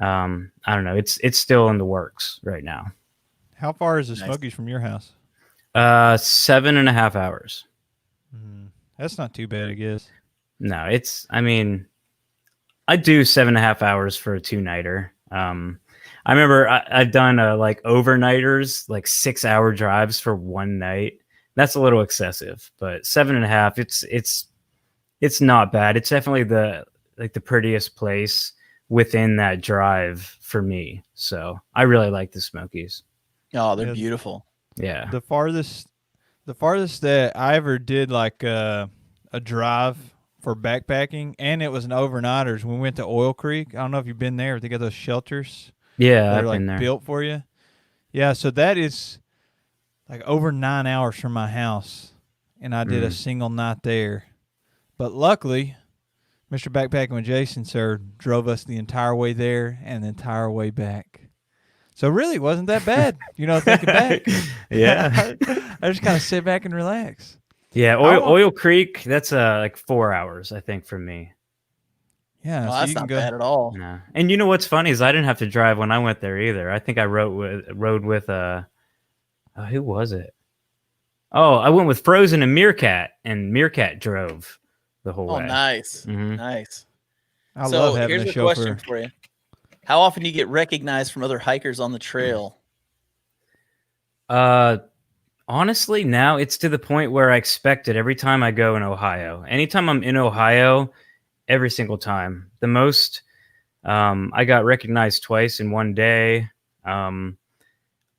I don't know. It's still in the works right now. How far is the Smokies from your house? 7.5 hours. That's not too bad, I guess. No, I mean, I do 7.5 hours for a 2-nighter. I remember I've done like overnighters, like 6-hour drives for one night. That's a little excessive, but 7.5, it's not bad. It's definitely the prettiest place within that drive for me. So I really like the Smokies. Oh, they're beautiful. Yeah. The farthest that I ever did like a drive for backpacking, and it was an overnighters. We went to Oil Creek. I don't know if you've been there. They got those shelters. Yeah, They're I've like been there. built for you. Yeah, so that is like over 9 hours from my house, and I did a single night there. But luckily, Mr. Backpacking with Jason, sir, drove us the entire way there and the entire way back. So really, it wasn't that bad, thinking back. Yeah. I just kind of sit back and relax. Yeah, Oil Creek, that's like 4 hours, I think, for me. Yeah, Well, so that's you can not go. bad at all. No. And you know what's funny is I didn't have to drive when I went there either. I think I rode with who was it? Oh, I went with Frozen and Meerkat drove the whole way. Oh, nice. Mhm. Nice. I love having here's a a question chauffeur. for you. How often do you get recognized from other hikers on the trail? Honestly, now it's to the point where I expect it every time I go in Ohio. Anytime I'm in Ohio, every single time. The most I got recognized twice in one day.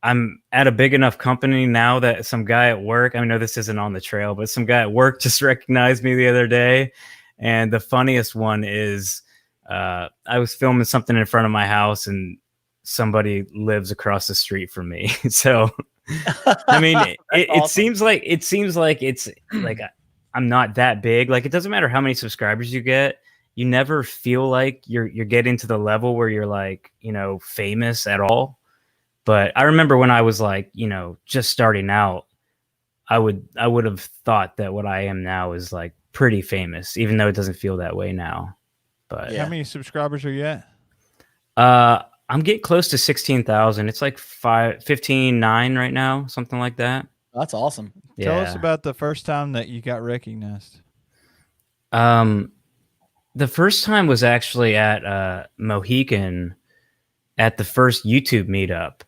I'm at a big enough company now that some guy at work, I know this isn't on the trail, but some guy at work just recognized me the other day. And the funniest one is I was filming something in front of my house and somebody lives across the street from me. So, I mean, it awesome. seems like it's like I'm not that big. Like, it doesn't matter how many subscribers you get. You never feel like you're getting to the level where you're like, famous at all. But I remember when I was like, just starting out, I would have thought that what I am now is like pretty famous, even though it doesn't feel that way now. But How many subscribers are you at? I'm getting close to 16,000. It's like 15.9 right now, something like that. That's awesome. Tell us about the first time that you got recognized. The first time was actually at Mohican at the first YouTube meetup.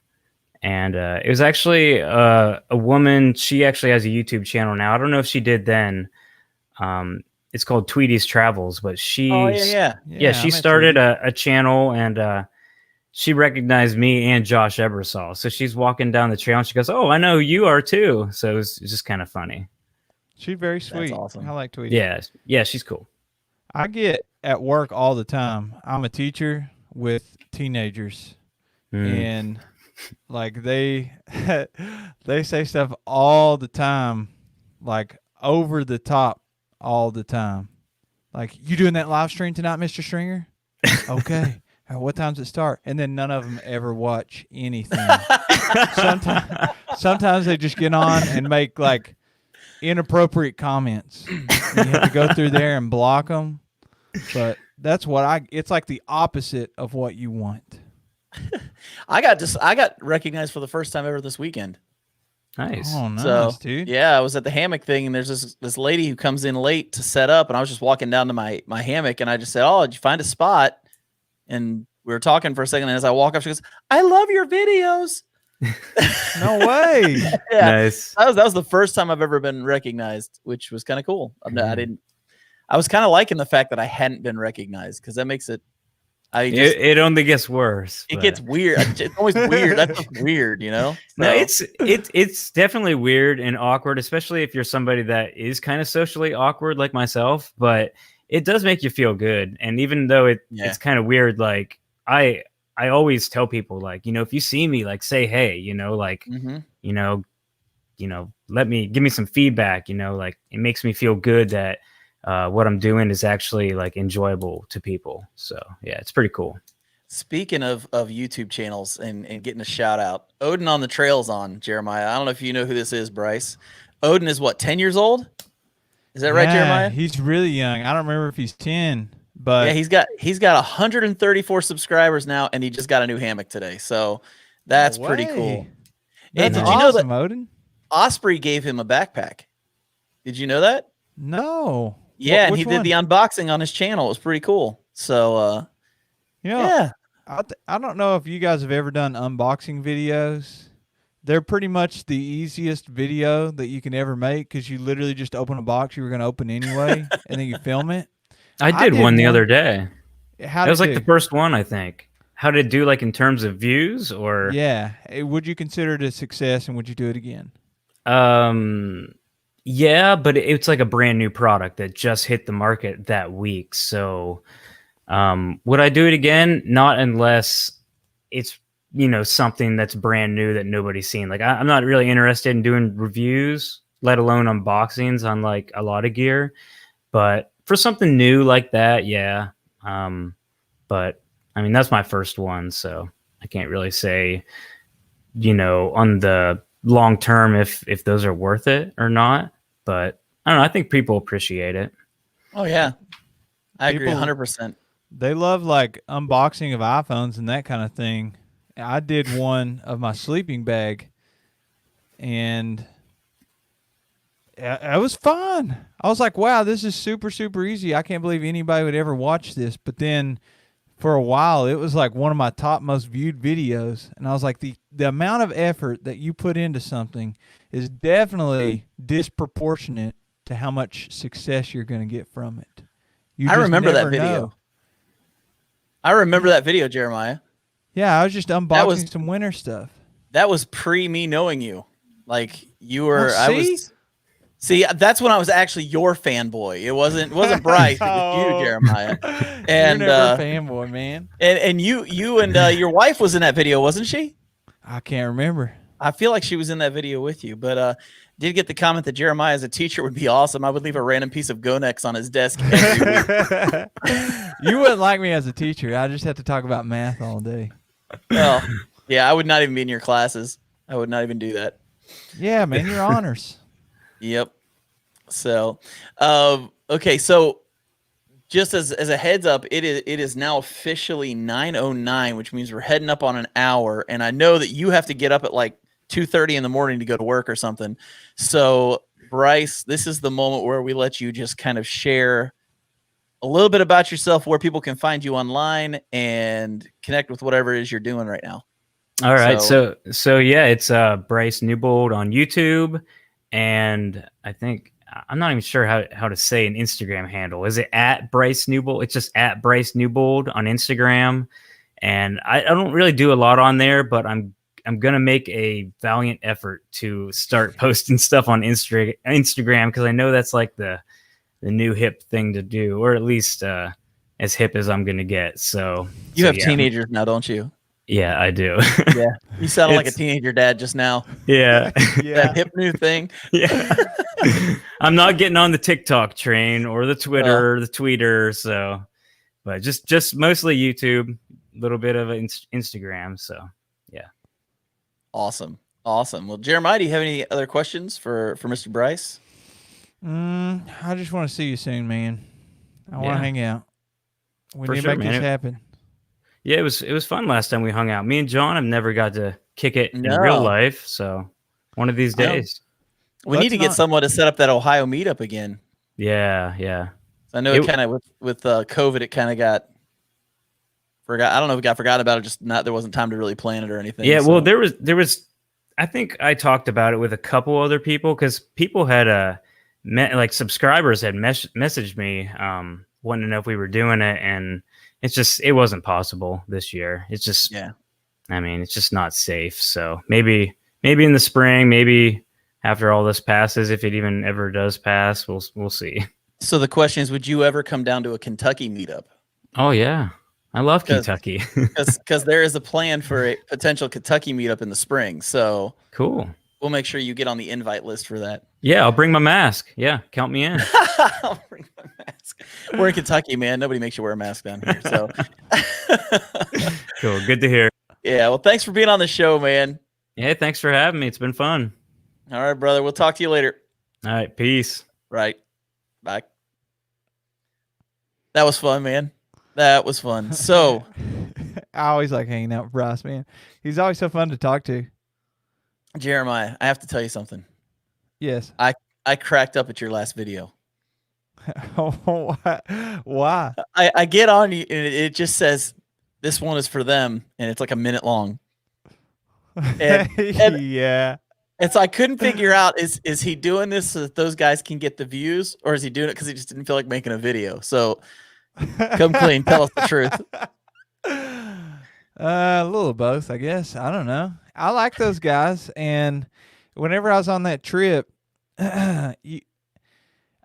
And it was actually a woman. She actually has a YouTube channel now. I don't know if she did then. It's called Tweety's Travels, but she she started a channel, and she recognized me and Josh Ebersol. So she's walking down the trail and she goes, "Oh, I know who you are too." So it's just kind of funny. She's very sweet. That's awesome. I like Tweety. Yeah, she's cool. I get at work all the time. I'm a teacher with teenagers, and like they say stuff all the time, like over the top all the time. Like, you doing that live stream tonight, Mr. Stringer? Okay. What time's it start? And then none of them ever watch anything. Sometimes they just get on and make like inappropriate comments. And you have to go through there and block them. But that's it's like the opposite of what you want. I got recognized for the first time ever this weekend. Nice. Oh, nice, dude. Yeah, I was at the hammock thing, and there's this lady who comes in late to set up, and I was just walking down to my hammock, and I just said, "Oh, did you find a spot?" And we were talking for a second, and as I walk up, she goes, "I love your videos." No way. Yeah, Nice. that was the first time I've ever been recognized, which was kind of cool. I was kind of liking the fact that I hadn't been recognized, because that makes it. It only gets worse. It gets weird. It's always weird. That's just weird, So. No, it's definitely weird and awkward, especially if you're somebody that is kind of socially awkward like myself. But it does make you feel good, and even though it's kind of weird, like I always tell people, like, if you see me, like, say hey, like, give me some feedback, like, it makes me feel good that what I'm doing is actually like enjoyable to people. So yeah, it's pretty cool. Speaking of YouTube channels and getting a shout out, Odin on the Trail's on, Jeremiah. I don't know if you know who this is, Bryce. Odin is what, 10 years old? Is that right, Jeremiah? He's really young. I don't remember if he's 10, but yeah, he's got 134 subscribers now, and he just got a new hammock today. So that's pretty cool. That's Did awesome, you know that Odin? Osprey gave him a backpack. Did you know that? No. Yeah, and Which he one? did the unboxing on his channel. It was pretty cool. So, yeah. I don't know if you guys have ever done unboxing videos. They're pretty much the easiest video that you can ever make because you literally just open a box you were going to open anyway, and then you film it. I did one the other day. How that was did like the first one, I think. How did it do, like in terms of views, or? Yeah, would you consider it a success, and would you do it again? Yeah, but it's like a brand new product that just hit the market that week. So, would I do it again? Not unless it's, something that's brand new that nobody's seen. Like I'm not really interested in doing reviews, let alone unboxings on like a lot of gear. But for something new like that, yeah. But I mean, that's my first one, so I can't really say, on the long term if those are worth it or not. But I don't know. I think people appreciate it. Oh yeah, I agree 100%. They love like unboxing of iPhones and that kind of thing. I did one of my sleeping bag, and it was fun. I was like, wow, this is super, super easy. I can't believe anybody would ever watch this. But then for a while, it was like one of my top most viewed videos. And I was like, the amount of effort that you put into something is definitely disproportionate to how much success you're going to get from it. I remember that video. I remember that video, Jeremiah. Yeah, I was just unboxing some winter stuff. That was pre me knowing you. Like you were, See, that's when I was actually your fanboy. It wasn't Bryce. It was you, Jeremiah. And you're never a fanboy, man. And you and your wife was in that video, wasn't she? I can't remember. I feel like she was in that video with you, but did get the comment that Jeremiah as a teacher would be awesome. I would leave a random piece of Gonex on his desk every week. You wouldn't like me as a teacher. I just have to talk about math all day. Well, yeah, I would not even be in your classes. I would not even do that. Yeah, man, your honors. Yep. So, okay. So just as a heads up, it is now officially 9:09, which means we're heading up on an hour. And I know that you have to get up at like 2:30 in the morning to go to work or something. So Bryce, this is the moment where we let you just kind of share a little bit about yourself, where people can find you online and connect with whatever it is you're doing right now. All right. So yeah, it's Bryce Newbold on YouTube. And I think I'm not even sure how to say an Instagram handle. Is it at Bryce Newbold? It's just at Bryce Newbold on Instagram. And I don't really do a lot on there, but I'm gonna make a valiant effort to start posting stuff on Instagram because I know that's like the new hip thing to do, or at least as hip as I'm gonna get. So you have teenagers now, don't you? Yeah, I do. Yeah, you sounded like a teenager dad just now. Yeah, that hip new thing. Yeah, I'm not getting on the TikTok train or the Twitter or the tweeter. So, but just mostly YouTube, a little bit of Instagram. So, yeah. Awesome. Well, Jeremiah, do you have any other questions for Mr. Bryce? I just want to see you soon, man. I want to hang out. We need to make this happen. Yeah, it was fun last time we hung out. Me and John have never got to kick it in real life, so one of these days. We need to get someone to set up that Ohio meetup again. Yeah. I know it kind of with COVID, it kind of got forgot. I don't know if it got forgotten about it. Just there wasn't time to really plan it or anything. Yeah, well, there was. I think I talked about it with a couple other people because people had like subscribers had messaged me wanting to know if we were doing it, and it wasn't possible this year. It's just, I mean, it's just not safe. So maybe in the spring, maybe after all this passes, if it even ever does pass, we'll see. So the question is, would you ever come down to a Kentucky meetup? Oh yeah. I love Kentucky. Because there is a plan for a potential Kentucky meetup in the spring. So cool. We'll make sure you get on the invite list for that. Yeah, I'll bring my mask. Yeah, count me in. I'll bring my mask. We're in Kentucky, man. Nobody makes you wear a mask down here. So cool. Good to hear. Yeah. Well, thanks for being on the show, man. Yeah, thanks for having me. It's been fun. All right, brother. We'll talk to you later. All right. Peace. Right. Bye. That was fun, man. That was fun. So I always like hanging out with Bryce, man. He's always so fun to talk to. Jeremiah, I have to tell you something. Yes. I cracked up at your last video. Why? I get on you and it just says this one is for them, and it's like a minute long. And Yeah. and so I couldn't figure out is he doing this so that those guys can get the views, or is he doing it because he just didn't feel like making a video? So come clean, tell us the truth. A little of both, I guess. I don't know. I like those guys, and whenever I was on that trip, I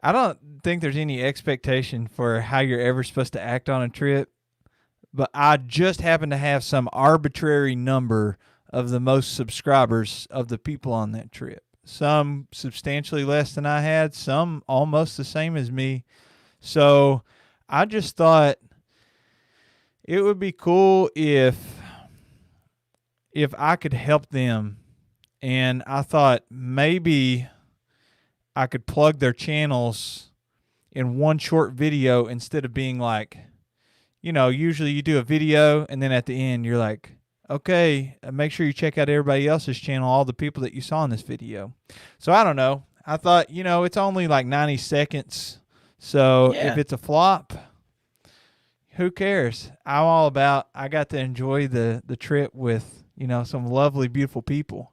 don't think there's any expectation for how you're ever supposed to act on a trip, but I just happen to have some arbitrary number of the most subscribers of the people on that trip. Some substantially less than I had, some almost the same as me. So I just thought it would be cool if I could help them. And I thought maybe I could plug their channels in one short video instead of being like, usually you do a video and then at the end you're like, okay, make sure you check out everybody else's channel, all the people that you saw in this video. So I don't know. I thought, it's only like 90 seconds. So if it's a flop, who cares? I'm all about, I got to enjoy the trip with, some lovely, beautiful people.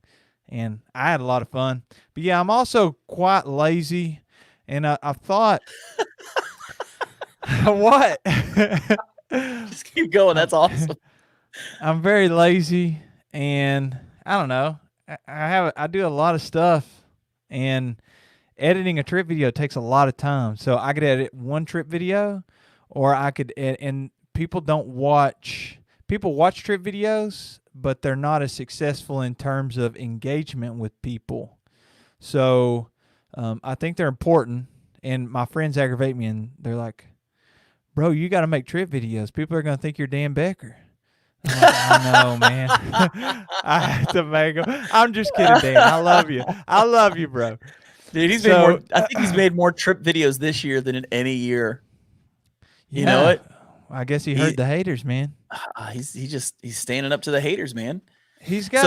And I had a lot of fun. But yeah, I'm also quite lazy. And I thought, what? Just keep going. That's awesome. I'm very lazy, and I don't know. I do a lot of stuff, and editing a trip video takes a lot of time. So I could edit one trip video, or I could and people watch trip videos, but they're not as successful in terms of engagement with people. So I think they're important, and my friends aggravate me, and they're like, bro, you got to make trip videos. People are going to think you're Dan Becker. I'm like, I know, man. I have to make them. I'm just kidding, Dan. I love you. I love you, bro. Dude, I think he's made more trip videos this year than in any year. You know it? I guess he heard the haters, man. He's standing up to the haters, man. He's got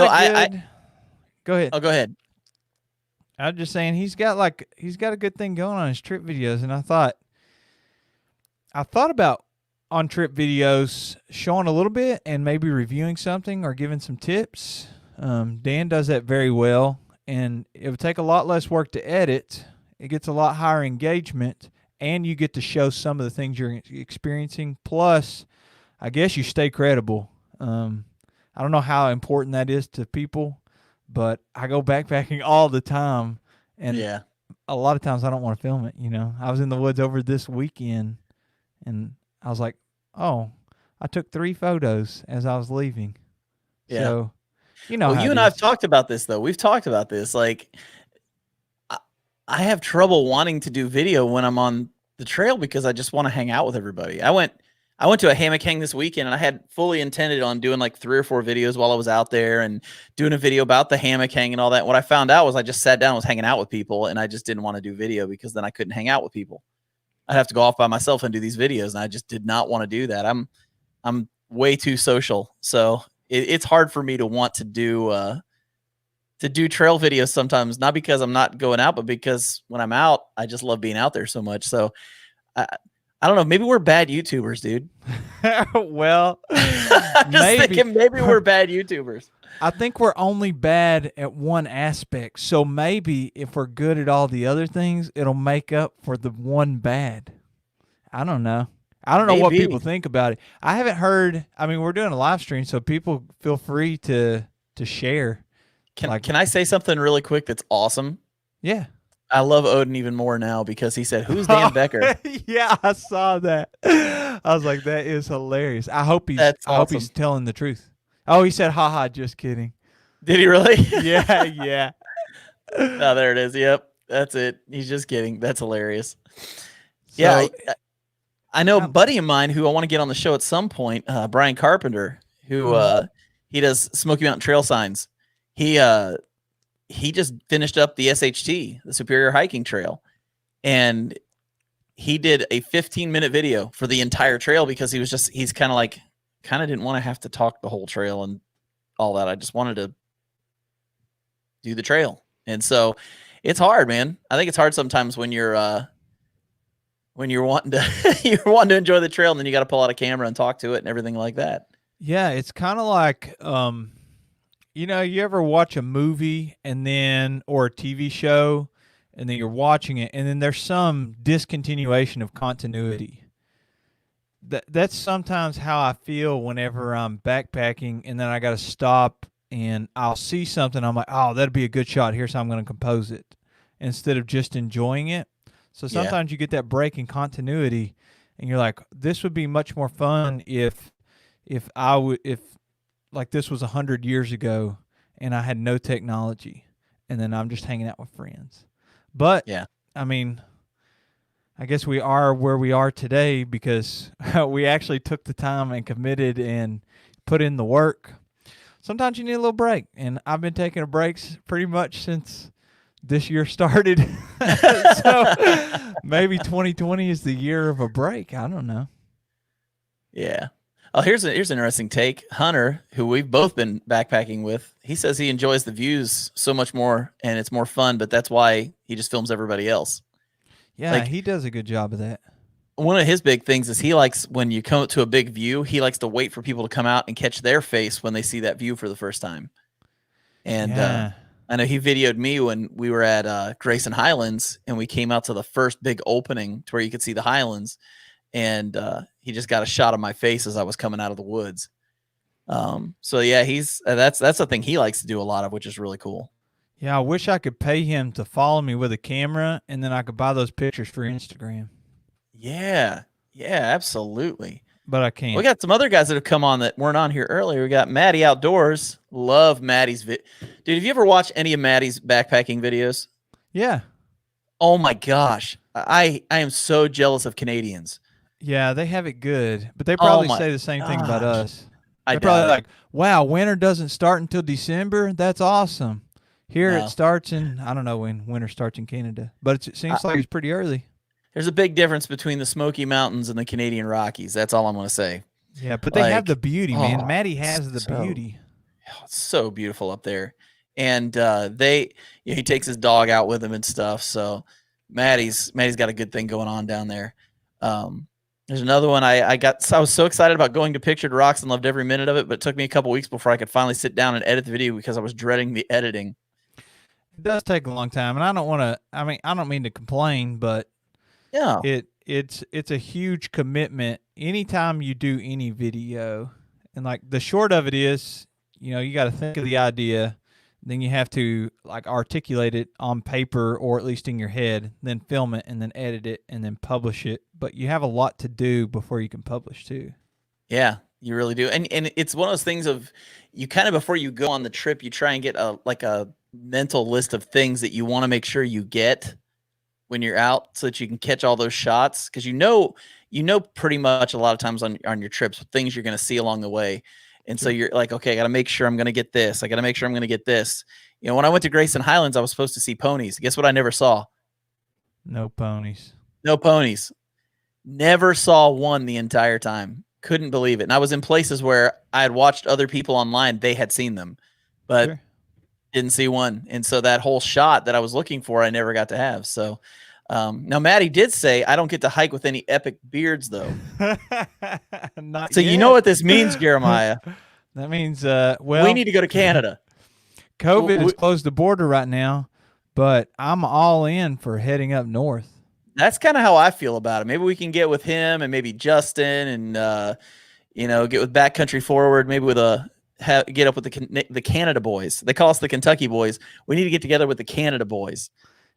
go ahead. Oh, go ahead. I'm just saying he's got a good thing going on his trip videos, and I thought about on trip videos showing a little bit and maybe reviewing something or giving some tips. Dan does that very well, and it would take a lot less work to edit. It gets a lot higher engagement, and you get to show some of the things you're experiencing. Plus, I guess you stay credible. I don't know how important that is to people, but I go backpacking all the time, and a lot of times I don't want to film it. I was in the woods over this weekend, and I was like, oh, I took 3 photos as I was leaving. Yeah. So, well, you and I have talked about this, though. We've talked about this. Like, I have trouble wanting to do video when I'm on the trail because I just want to hang out with everybody. I went to a hammock hang this weekend, and I had fully intended on doing like 3 or 4 videos while I was out there and doing a video about the hammock hang and all that. What I found out was I just sat down and was hanging out with people, and I just didn't want to do video because then I couldn't hang out with people. I'd have to go off by myself and do these videos, and I just did not want to do that. I'm way too social, so it's hard for me to want to do trail videos sometimes. Not because I'm not going out, but because when I'm out, I just love being out there so much. So I don't know. Maybe we're bad YouTubers, dude. Well, I'm just thinking maybe we're bad YouTubers. I think we're only bad at one aspect. So maybe if we're good at all the other things, it'll make up for the one bad. I don't know. I don't know what people think about it. I haven't heard. I mean, we're doing a live stream, so people feel free to share. Can I say something really quick that's awesome? Yeah. I love Odin even more now because he said, "Who's Dan Becker?" Yeah, I saw that. I was like, that is hilarious. I hope he's telling the truth. Oh, he said, haha, just kidding. Did he really? Yeah. Oh, there it is. Yep. That's it. He's just kidding. That's hilarious. So, yeah. I know a buddy of mine who I want to get on the show at some point, Brian Carpenter, who he does Smoky Mountain Trail signs. He just finished up the SHT, the Superior Hiking Trail, and he did a 15-minute video for the entire trail because he's kind of didn't want to have to talk the whole trail and all that. I just wanted to do the trail. And so It's hard, man. I think it's hard sometimes when you're wanting to you're wanting to enjoy the trail, and then you got to pull out a camera and talk to it and everything like that. Yeah, it's kind of like, you know, you ever watch a movie and then, or a TV show, and then you're watching it, and then there's some discontinuation of continuity. That's sometimes how I feel whenever I'm backpacking, and then I got to stop, and I'll see something. I'm like, oh, that'd be a good shot. Here's how I'm going to compose it, instead of just enjoying it. So sometimes you get that break in continuity, and you're like, this would be much more fun if like this was 100 years ago, and I had no technology, and then I'm just hanging out with friends. But yeah, I mean, I guess we are where we are today because we actually took the time and committed and put in the work. Sometimes you need a little break, and I've been taking breaks pretty much since this year started. So maybe 2020 is the year of a break. I don't know. Yeah. Oh, here's an interesting take. Hunter, who we've both been backpacking with, he says he enjoys the views so much more, and it's more fun, but that's why he just films everybody else. Yeah, like, he does a good job of that. One of his big things is he likes, when you come to a big view, he likes to wait for people to come out and catch their face when they see that view for the first time. And I know he videoed me when we were at Grayson Highlands, and we came out to the first big opening to where you could see the Highlands, and he just got a shot of my face as I was coming out of the woods. So yeah, that's the thing he likes to do a lot of, which is really cool. Yeah, I wish I could pay him to follow me with a camera, and then I could buy those pictures for Instagram. Yeah, absolutely. But I can't. We got some other guys that have come on that weren't on here earlier. We got Maddie Outdoors. Love Maddie's Dude, have you ever watched any of Maddie's backpacking videos? Yeah. Oh my gosh. I am so jealous of Canadians. Yeah, they have it good, but they probably say the same thing about us. They're probably like, wow, winter doesn't start until December? That's awesome. Here it starts in, I don't know when winter starts in Canada, but it seems like it's pretty early. There's a big difference between the Smoky Mountains and the Canadian Rockies. That's all I'm going to say. Yeah, but they have the beauty, man. Maddie has the beauty. It's so beautiful up there. And he takes his dog out with him and stuff. So Maddie's got a good thing going on down there. There's another one I was so excited about going to Pictured Rocks and loved every minute of it, but it took me a couple weeks before I could finally sit down and edit the video because I was dreading the editing. It does take a long time, and I don't mean to complain, but yeah, it's a huge commitment anytime you do any video. And like the short of it is, you got to think of the idea, then you have to like articulate it on paper or at least in your head, then film it and then edit it and then publish it. But you have a lot to do before you can publish too. Yeah, you really do. And it's one of those things of you kind of, before you go on the trip, you try and get a mental list of things that you want to make sure you get when you're out so that you can catch all those shots. Cause you know pretty much a lot of times on your trips, things you're going to see along the way. And so you're like, okay, I got to make sure I'm going to get this. I got to make sure I'm going to get this. When I went to Grayson Highlands, I was supposed to see ponies. Guess what? I never saw. No ponies. No ponies. Never saw one the entire time. Couldn't believe it. And I was in places where I had watched other people online. They had seen them, but didn't see one. And so that whole shot that I was looking for, I never got to have. So now Maddie did say, I don't get to hike with any epic beards though. Not so yet. You know what this means, Jeremiah? That means, we need to go to Canada. COVID has closed the border right now, but I'm all in for heading up north. That's kind of how I feel about it. Maybe we can get with him and maybe Justin and, get with Backcountry Forward, maybe with get up with the Canada boys. They call us the Kentucky boys. We need to get together with the Canada boys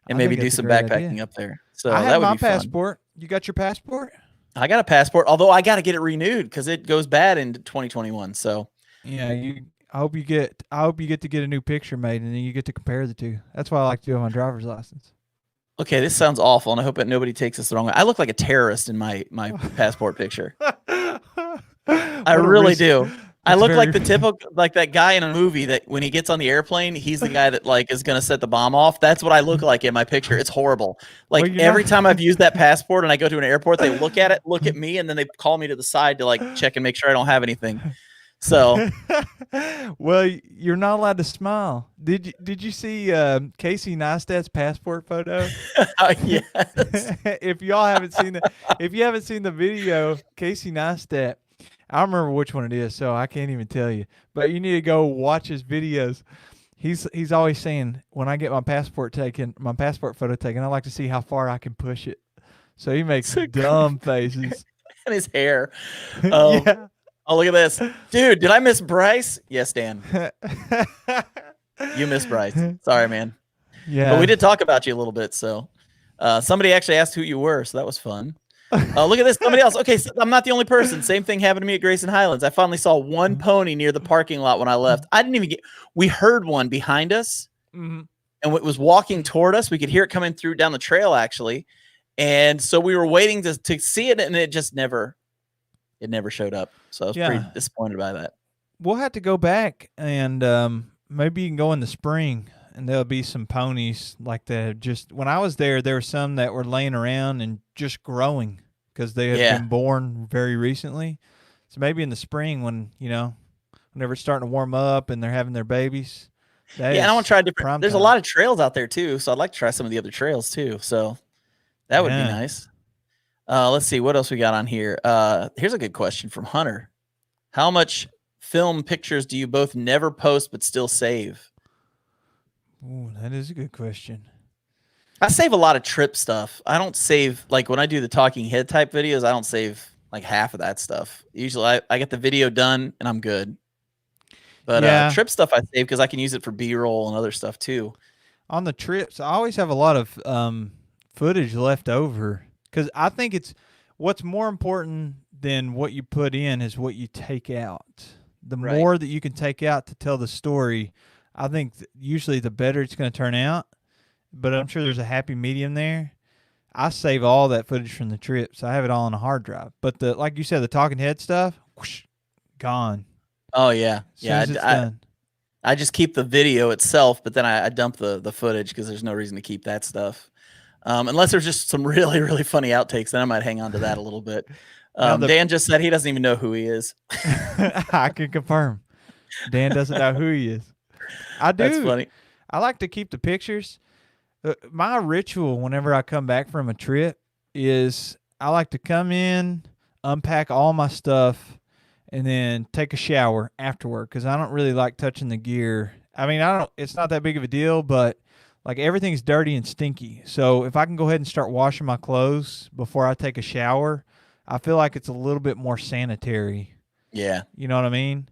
and maybe do some backpacking up there. So I that have would my be fun. passport. You got your passport? I got a passport, although I got to get it renewed because it goes bad in 2021. So yeah, I hope you get to get a new picture made, and then you get to compare the two. That's why I like to do my driver's license. Okay, this sounds awful, and I hope that nobody takes this the wrong way. I look like a terrorist in my passport picture. I really do. I look like the typical, like that guy in a movie that when he gets on the airplane, he's the guy that like is going to set the bomb off. That's what I look like in my picture. It's horrible. Like every time I've used that passport and I go to an airport, they look at it, look at me, and then they call me to the side to like check and make sure I don't have anything. So Well, you're not allowed to smile. Did you see Casey Neistat's passport photo? yes. If y'all haven't seen if you haven't seen the video, Casey Neistat, I don't remember which one it is, so I can't even tell you. But you need to go watch his videos. He's always saying, when I get my passport photo taken, I like to see how far I can push it. So he makes dumb faces. And his hair. Yeah. Oh, look at this. Dude, did I miss Bryce? Yes, Dan. You missed Bryce. Sorry, man. Yeah. But we did talk about you a little bit, so somebody actually asked who you were, so that was fun. Look at this. Somebody else. Okay, so I'm not the only person. Same thing happened to me at Grayson Highlands. I finally saw one pony near the parking lot when I left. I didn't even get. We heard one behind us, and it was walking toward us. We could hear it coming through down the trail, actually, and so we were waiting to see it, and it just never showed up. So I was pretty disappointed by that. We'll have to go back, and maybe you can go in the spring, and there'll be some ponies like that. Just when I was there were some that were laying around and just growing because they had been born very recently. So maybe in the spring when, whenever it's starting to warm up and they're having their babies. And I want to try different. There's a lot of trails out there too. So I'd like to try some of the other trails too. So that would be nice. Let's see what else we got on here. Here's a good question from Hunter. How much film pictures do you both never post but still save? Ooh, that is a good question. I save a lot of trip stuff. I don't save, like when I do the talking head type videos, I don't save like half of that stuff. Usually I get the video done and I'm good. But trip stuff I save because I can use it for B-roll and other stuff too. On the trips, I always have a lot of footage left over because I think it's what's more important than what you put in is what you take out. The more that you can take out to tell the story, I think usually the better it's going to turn out. But I'm sure there's a happy medium there. I save all that footage from the trips. I have it all on a hard drive. But like you said, the talking head stuff, whoosh, gone. Oh yeah, I just keep the video itself, but then I dump the footage because there's no reason to keep that stuff, unless there's just some really really funny outtakes. Then I might hang on to that a little bit. Dan just said he doesn't even know who he is. I can confirm. Dan doesn't know who he is. I do. That's funny. I like to keep the pictures. My ritual whenever I come back from a trip is I like to come in, unpack all my stuff, and then take a shower afterward because I don't really like touching the gear. I mean, it's not that big of a deal, but like everything's dirty and stinky. So if I can go ahead and start washing my clothes before I take a shower, I feel like it's a little bit more sanitary. Yeah. You know what I mean?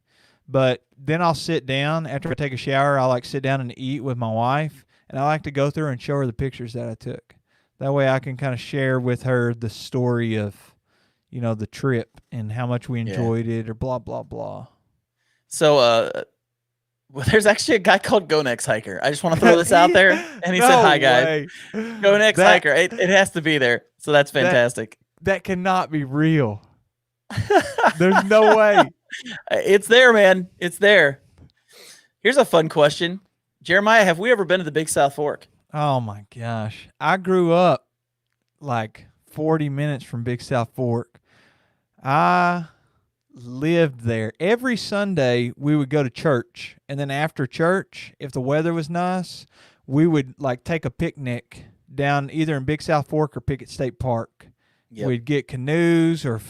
But then I'll sit down after I take a shower. I like sit down and eat with my wife, and I like to go through and show her the pictures that I took. That way I can kind of share with her the story of, the trip and how much we enjoyed it or blah, blah, blah. So there's actually a guy called Go Next Hiker. I just want to throw this out there. And he said, hi, guys. Go Next Hiker. It has to be there. So that's fantastic. That cannot be real. There's no way. It's there, man. It's there. Here's a fun question. Jeremiah, have we ever been to the Big South Fork? Oh, my gosh. I grew up like 40 minutes from Big South Fork. I lived there. Every Sunday, we would go to church. And then after church, if the weather was nice, we would like take a picnic down either in Big South Fork or Pickett State Park. Yep. We'd get canoes or,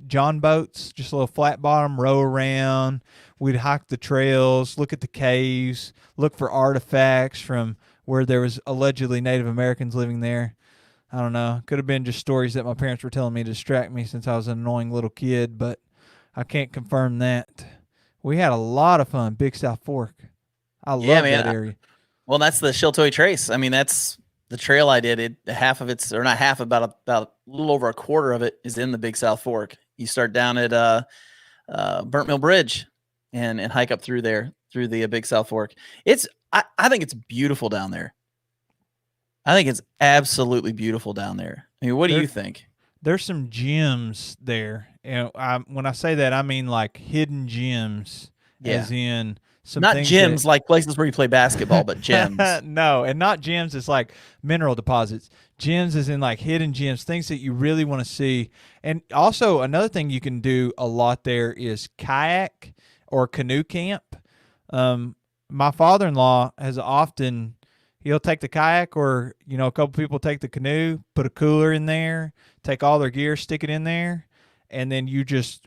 john boats, just a little flat bottom, row around. We'd hike the trails, look at the caves, look for artifacts from where there was allegedly Native Americans living there. I don't know. Could have been just stories that my parents were telling me to distract me since I was an annoying little kid, but I can't confirm that. We had a lot of fun, Big South Fork. I love that area. Well, that's the Sheltoy Trace. I mean, that's the trail I did. Half of it's, or not half, about a little over a quarter of it is in the Big South Fork. You start down at Burnt Mill Bridge and hike up through there, through the Big South Fork. I think it's beautiful down there. I think it's absolutely beautiful down there. I mean, what do you think? There's some gems there. When I say that, I mean like hidden gems, as in some Not things gyms like places where you play basketball, but gyms. No, and not gyms is like mineral deposits. Gyms is in like hidden gyms, things that you really want to see. And also another thing you can do a lot there is kayak or canoe camp. My father-in-law has often, he'll take the kayak, or a couple people take the canoe, put a cooler in there, take all their gear, stick it in there, and then you just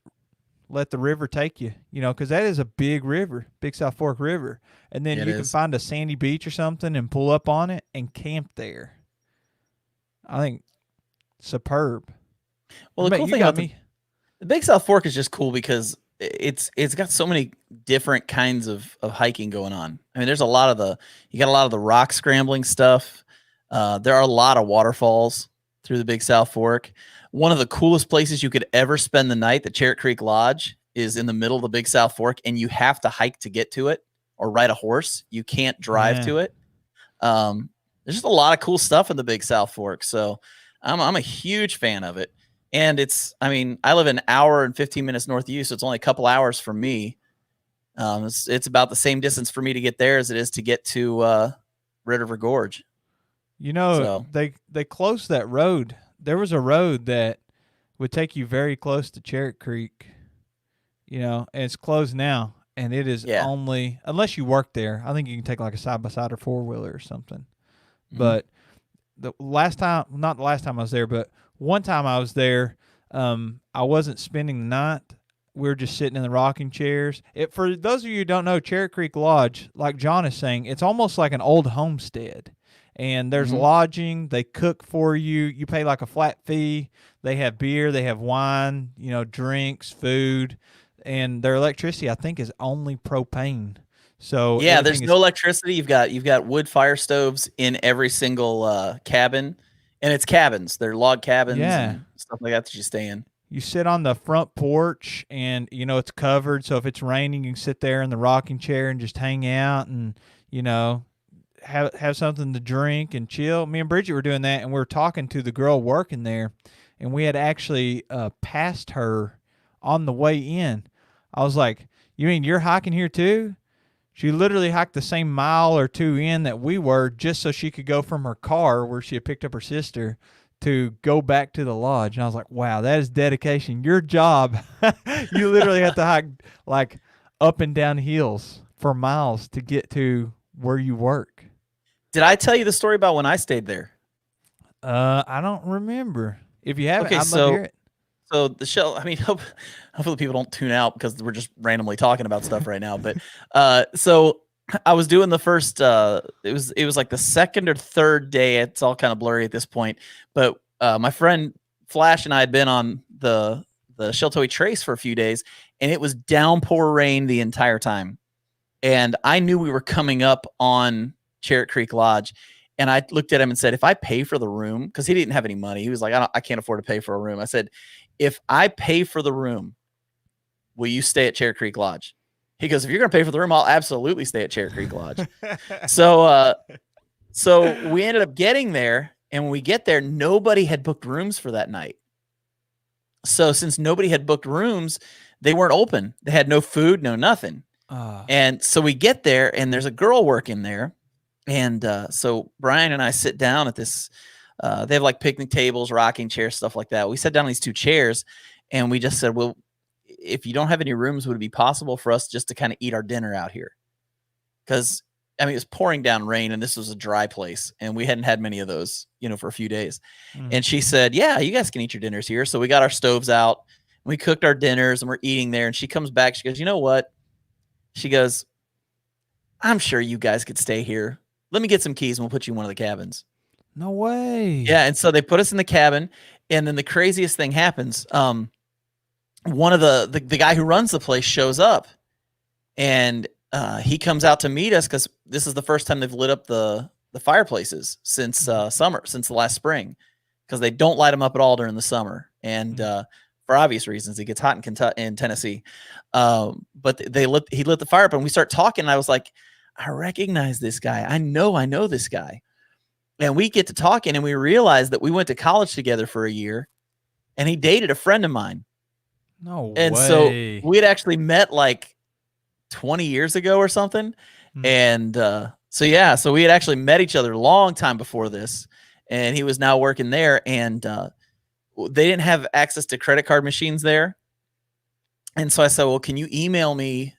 let the river take you, because that is a big river, Big South Fork River. And then you can find a sandy beach or something and pull up on it and camp there. I think superb. Well, the cool thing about the Big South Fork is just cool because it's got so many different kinds of hiking going on. I mean, there's you got a lot of the rock scrambling stuff. There are a lot of waterfalls through the Big South Fork. One of the coolest places you could ever spend the night, the Cherry Creek Lodge, is in the middle of the Big South Fork, and you have to hike to get to it or ride a horse. You can't drive to it. There's just a lot of cool stuff in the Big South Fork. So I'm a huge fan of it. And I live an hour and 15 minutes north of you, so it's only a couple hours for me. It's about the same distance for me to get there as it is to get to Red River Gorge. They closed that road. There was a road that would take you very close to Cherry Creek, and it's closed now. And it is only, unless you work there, I think you can take like a side-by-side or four-wheeler or something. Mm-hmm. But not the last time I was there, but one time I was there, I wasn't spending the night. We were just sitting in the rocking chairs. For those of you who don't know, Cherry Creek Lodge, like John is saying, it's almost like an old homestead. And there's lodging. They cook for you. You pay like a flat fee. They have beer. They have wine, drinks, food. And their electricity, I think, is only propane. So there's no electricity. You've got wood fire stoves in every single cabin. And it's cabins. They're log cabins and stuff like that you stay in. You sit on the front porch and, it's covered. So if it's raining, you can sit there in the rocking chair and just hang out and, have something to drink and chill. Me and Bridget were doing that, and we were talking to the girl working there, and we had actually passed her on the way in. I was like, "You mean you're hiking here too?" She literally hiked the same mile or two in that we were, just so she could go from her car where she had picked up her sister to go back to the lodge. And I was like, wow, that is dedication. Your job, you literally have to hike like up and down hills for miles to get to where you work. Did I tell you the story about when I stayed there? I don't remember. If you haven't, I'd love to hear it. So the show, hopefully people don't tune out because we're just randomly talking about stuff right now. But so I was doing the first, it was like the second or third day. It's all kind of blurry at this point. But my friend Flash and I had been on the Sheltoe Trace for a few days, and it was downpour rain the entire time. And I knew we were coming up on Cherry Creek Lodge, and I looked at him and said, if I pay for the room, because he didn't have any money, he was like, I can't afford to pay for a room. I said, if I pay for the room, will you stay at Cherry Creek Lodge? He goes, if you're going to pay for the room, I'll absolutely stay at Cherry Creek Lodge. So we ended up getting there, and when we get there, nobody had booked rooms for that night. So since nobody had booked rooms, they weren't open. They had no food, no nothing. And so we get there, and there's a girl working there. And so Brian and I sit down at this, they have like picnic tables, rocking chairs, stuff like that. We sat down on these two chairs, and we just said, well, if you don't have any rooms, would it be possible for us just to kind of eat our dinner out here? Because, it was pouring down rain, and this was a dry place, and we hadn't had many of those, for a few days. And she said, yeah, you guys can eat your dinners here. So we got our stoves out, and we cooked our dinners, and we're eating there. And she comes back. She goes, you know what? She goes, I'm sure you guys could stay here. Let me get some keys, and we'll put you in one of the cabins. No way. Yeah, and so they put us in the cabin, and then the craziest thing happens. One of the guy who runs the place shows up, and he comes out to meet us because this is the first time they've lit up the fireplaces since summer, since the last spring, because they don't light them up at all during the summer, and for obvious reasons, it gets hot in Tennessee. But he lit the fire up, and we start talking, and I was like, I recognize this guy. I know this guy. And we get to talking, and we realize that we went to college together for a year, and he dated a friend of mine. No and way. So we had actually met like 20 years ago or something. And so we had actually met each other a long time before this, and he was now working there, and they didn't have access to credit card machines there. And so I said, well, can you email me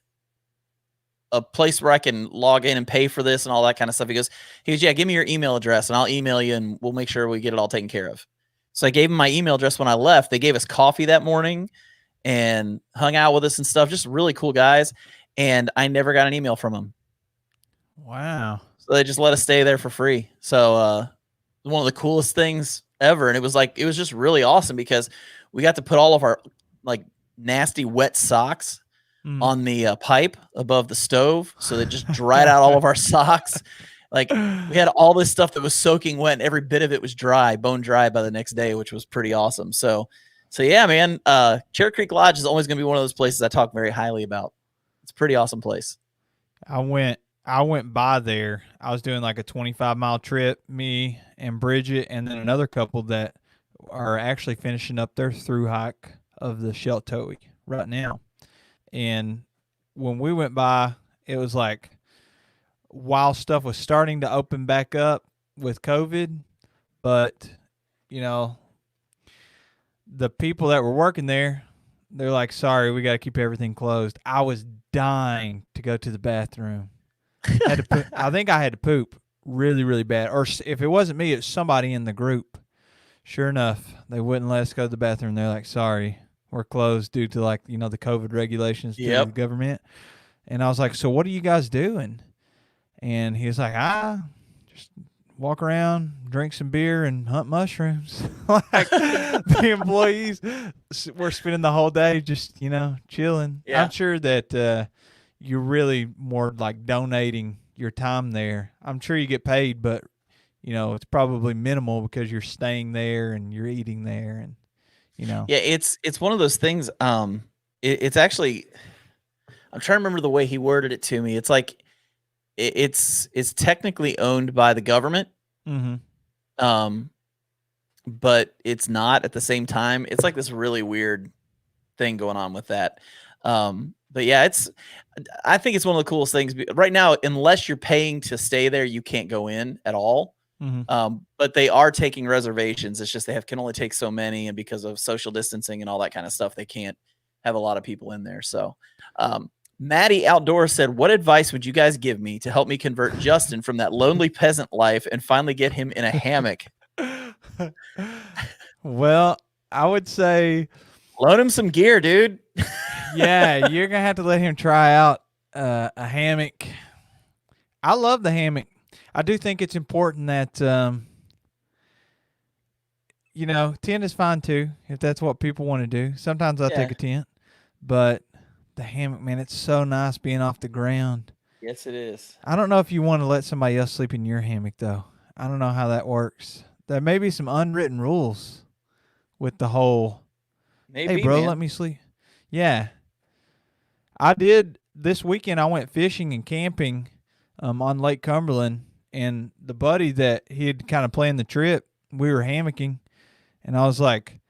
a place where I can log in and pay for this and all that kind of stuff? He goes, yeah, give me your email address and I'll email you and we'll make sure we get it all taken care of. So I gave him my email address when I left. They gave us coffee that morning and hung out with us and stuff. Just really cool guys. And I never got an email from them. Wow. So they just let us stay there for free. So one of the coolest things ever. And it was just really awesome because we got to put all of our like nasty wet socks on the pipe above the stove. So they just dried out all of our socks. Like we had all this stuff that was soaking wet and every bit of it was dry, bone dry by the next day, which was pretty awesome. So yeah, man, Cherry Creek Lodge is always going to be one of those places I talk very highly about. It's a pretty awesome place. I went by there. I was doing like a 25-mile trip, me and Bridget, and then another couple that are actually finishing up their through hike of the Sheltoe right now. And when we went by, it was like while stuff was starting to open back up with COVID, but you know, the people that were working there, they're like, sorry, we got to keep everything closed. I was dying to go to the bathroom. I think I had to poop really, really bad. Or if it wasn't me, it's somebody in the group. Sure enough, they wouldn't let us go to the bathroom. They're like, sorry, we're closed due to like, the COVID regulations through the government. And I was like, so what are you guys doing? And he was like, just walk around, drink some beer, and hunt mushrooms. Like the employees were spending the whole day just, chilling. Yeah. I'm sure that you're really more like donating your time there. I'm sure you get paid, but, it's probably minimal because you're staying there and you're eating there and, Yeah, it's one of those things. It's actually, I'm trying to remember the way he worded it to me. It's like, it's technically owned by the government. But it's not at the same time. It's like this really weird thing going on with that. But yeah, I think it's one of the coolest things right now. Unless you're paying to stay there, you can't go in at all. But they are taking reservations. It's just can only take so many, and because of social distancing and all that kind of stuff, they can't have a lot of people in there. So, Maddie Outdoors said, what advice would you guys give me to help me convert Justin from that lonely peasant life and finally get him in a hammock? Well, I would say loan him some gear, dude. Yeah, you're going to have to let him try out a hammock. I love the hammock. I do think it's important that, tent is fine too, if that's what people want to do. Sometimes I take a tent, but the hammock, man, it's so nice being off the ground. Yes, it is. I don't know if you want to let somebody else sleep in your hammock, though. I don't know how that works. There may be some unwritten rules with the whole, hey, bro, let me sleep. Yeah. I did this weekend. I went fishing and camping on Lake Cumberland, and the buddy that he had kind of planned the trip, we were hammocking, and I was like,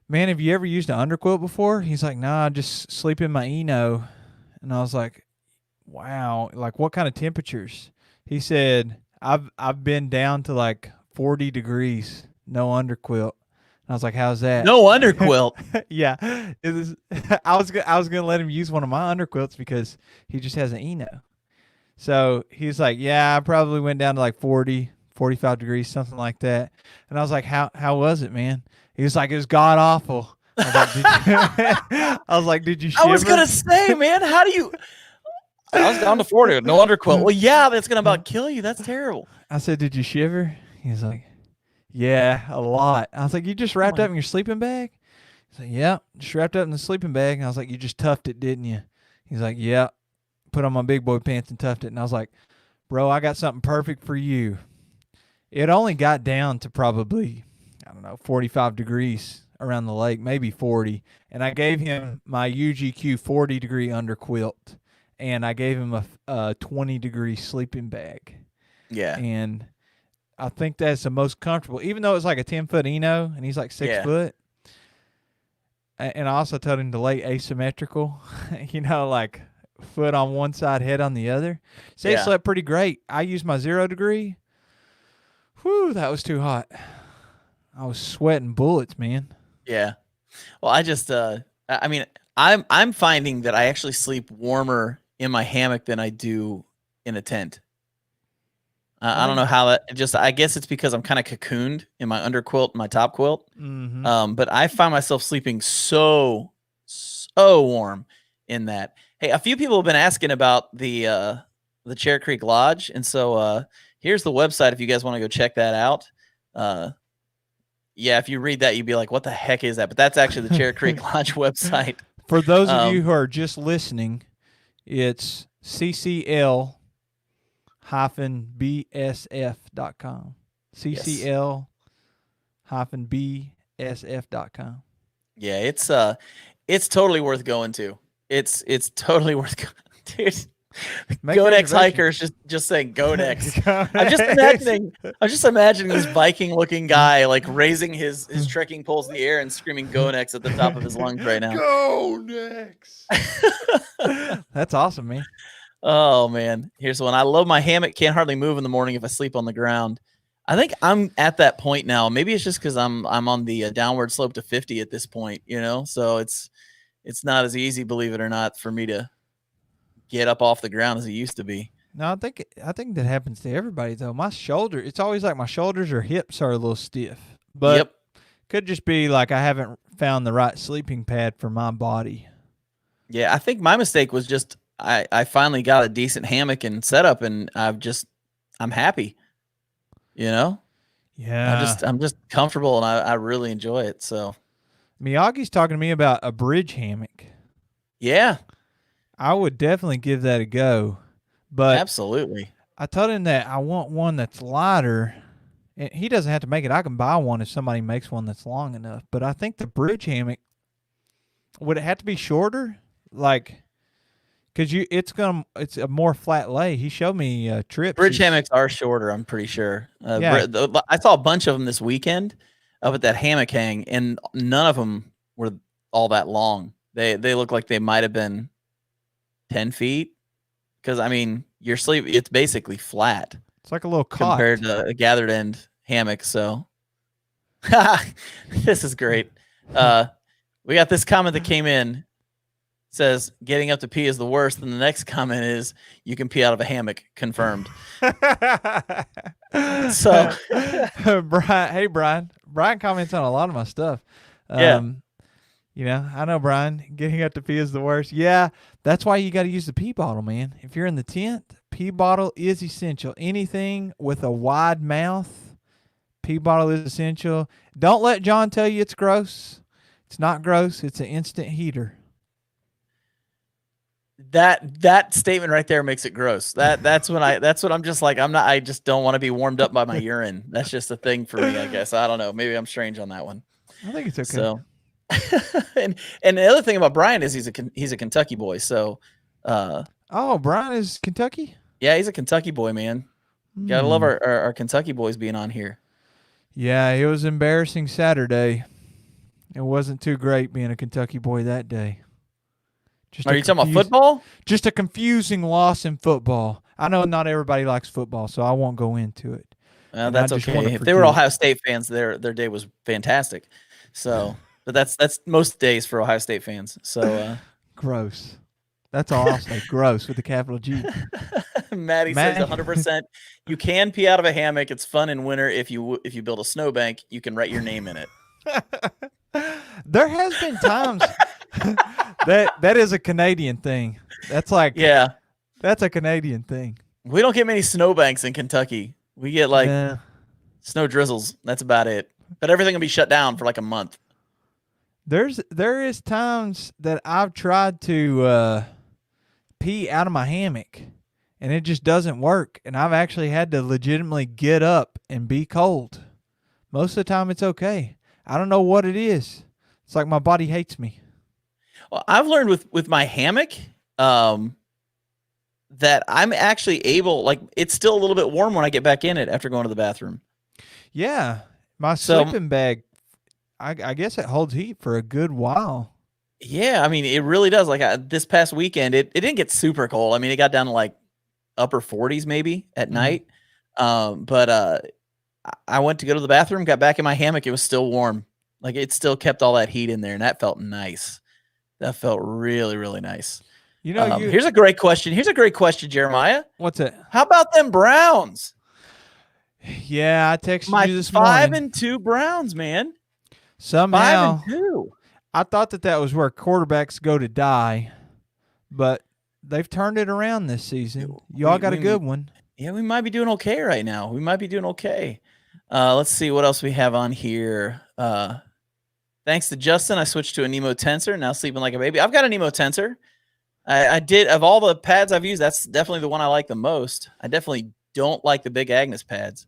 man, have you ever used an underquilt before? He's like, nah, I just sleep in my Eno. And I was like, wow, like what kind of temperatures? He said, I've been down to like 40 degrees, no underquilt. And I was like, how's that? No underquilt. Yeah. I was gonna let him use one of my underquilts because he just has an Eno. So he's like, yeah, I probably went down to like 40, 45 degrees, something like that. And I was like, how was it, man? He was like, it was god awful. I was like, did you shiver? I was gonna say, man, how do you? I was down to 40, no underquilt. Well, yeah, that's gonna about kill you. That's terrible. I said, did you shiver? He's like, yeah, a lot. I was like, you just wrapped up in your sleeping bag? He's like, yeah, just wrapped up in the sleeping bag. And I was like, you just tucked it, didn't you? He's like, yeah, put on my big boy pants and tucked it. And I was like, bro, I got something perfect for you. It only got down to probably, 45 degrees around the lake, maybe 40. And I gave him my UGQ 40-degree underquilt, and I gave him a 20-degree sleeping bag. Yeah. And I think that's the most comfortable, even though it's like a 10-foot Eno, and he's like 6 foot. And I also told him to lay asymmetrical, like foot on one side, head on the other. Say Yeah. slept pretty great. I used my 0 degree. Whew, that was too hot. I was sweating bullets, man. Yeah. Well, I mean, I'm finding that I actually sleep warmer in my hammock than I do in a tent. I don't know how that. I guess it's because I'm kind of cocooned in my underquilt and my top quilt. Mm-hmm. But I find myself sleeping so warm in that. Hey, a few people have been asking about the Chair Creek Lodge, and so here's the website if you guys want to go check that out. Yeah, if you read that, you'd be like, "What the heck is that?" But that's actually the Chair Creek Lodge website. For those of you who are just listening, it's ccl-bsf.com. ccl-bsf.com. Yeah, it's totally worth going to. It's totally worth going, dude. Go Next hikers just saying go Next. I'm just imagining this Viking looking guy like raising his trekking poles in the air and screaming go Next at the top of his lungs right now. Go Next. That's awesome, man. Oh man, here's one. I love my hammock. Can't hardly move in the morning if I sleep on the ground. I think I'm at that point now. Maybe it's just because I'm on the downward slope to 50 at this point, So it's not as easy, believe it or not, for me to get up off the ground as it used to be. No, I think that happens to everybody though. My shoulder, it's always like my shoulders or hips are a little stiff. But yep. Could just be like I haven't found the right sleeping pad for my body. Yeah, I think my mistake was just I finally got a decent hammock and setup, and I'm happy. Yeah. I'm just comfortable, and I really enjoy it. So Miyagi's talking to me about a bridge hammock. Yeah. I would definitely give that a go. But absolutely. I told him that I want one that's lighter. And he doesn't have to make it. I can buy one if somebody makes one that's long enough. But I think the bridge hammock, would it have to be shorter? Like, because it's a more flat lay. He showed me trips. Bridge hammocks are shorter, I'm pretty sure. Yeah. I saw a bunch of them this weekend up at that hammock hang, and none of them were all that long. They look like they might have been 10 feet. Because, I mean, your sleep, it's basically flat. It's like a little cot. Compared to a gathered end hammock. So, this is great. We got this comment that came in. Says, getting up to pee is the worst. And the next comment is, you can pee out of a hammock. Confirmed. So, Brian, hey, Brian. Brian comments on a lot of my stuff. Yeah. I know, Brian, getting up to pee is the worst. Yeah, that's why you got to use the pee bottle, man. If you're in the tent, pee bottle is essential. Anything with a wide mouth, pee bottle is essential. Don't let John tell you it's gross. It's not gross. It's an instant heater. That statement right there makes it gross. That's what I'm just like, I just don't want to be warmed up by my urine. That's just a thing for me, I guess. I don't know. Maybe I'm strange on that one. I think it's okay. So, and the other thing about Brian is he's a Kentucky boy. So, Brian is Kentucky? Yeah, he's a Kentucky boy, man. Gotta love our Kentucky boys being on here. Yeah, it was embarrassing Saturday. It wasn't too great being a Kentucky boy that day. Are you talking about football? Just a confusing loss in football. I know not everybody likes football, so I won't go into it. That's okay. If they were Ohio State fans, their day was fantastic. So, but that's most days for Ohio State fans. So gross. That's all I'll say. Gross with a capital G. Maddie says 100%. You can pee out of a hammock. It's fun in winter. If you build a snowbank, you can write your name in it. There has been times that is a Canadian thing. That's like, yeah, that's a Canadian thing. We don't get many snowbanks in Kentucky. We get like snow drizzles. That's about it. But everything will be shut down for like a month. There is times that I've tried to pee out of my hammock and it just doesn't work. And I've actually had to legitimately get up and be cold. Most of the time it's okay. I don't know what it is. It's like my body hates me. Well, I've learned with my hammock that I'm actually able, like, it's still a little bit warm when I get back in it after going to the bathroom. Yeah. My sleeping bag, I guess it holds heat for a good while. Yeah, I mean, it really does. Like this past weekend, it didn't get super cold. I mean, it got down to like upper 40s maybe at night. But I went to go to the bathroom, got back in my hammock. It was still warm. Like it still kept all that heat in there, and that felt nice. That felt really, really nice. You know, here's a great question. Jeremiah. What's it? How about them Browns? Yeah, I texted My you this morning. 5-2 Browns, man. Somehow, 5-2. I thought that was where quarterbacks go to die, but they've turned it around this season. Y'all got a good one. Yeah, we might be doing okay right now. Let's see what else we have on here. Thanks to Justin, I switched to a Nemo Tensor. Now sleeping like a baby. I've got a Nemo Tensor. I did. Of all the pads I've used, that's definitely the one I like the most. I definitely don't like the Big Agnes pads.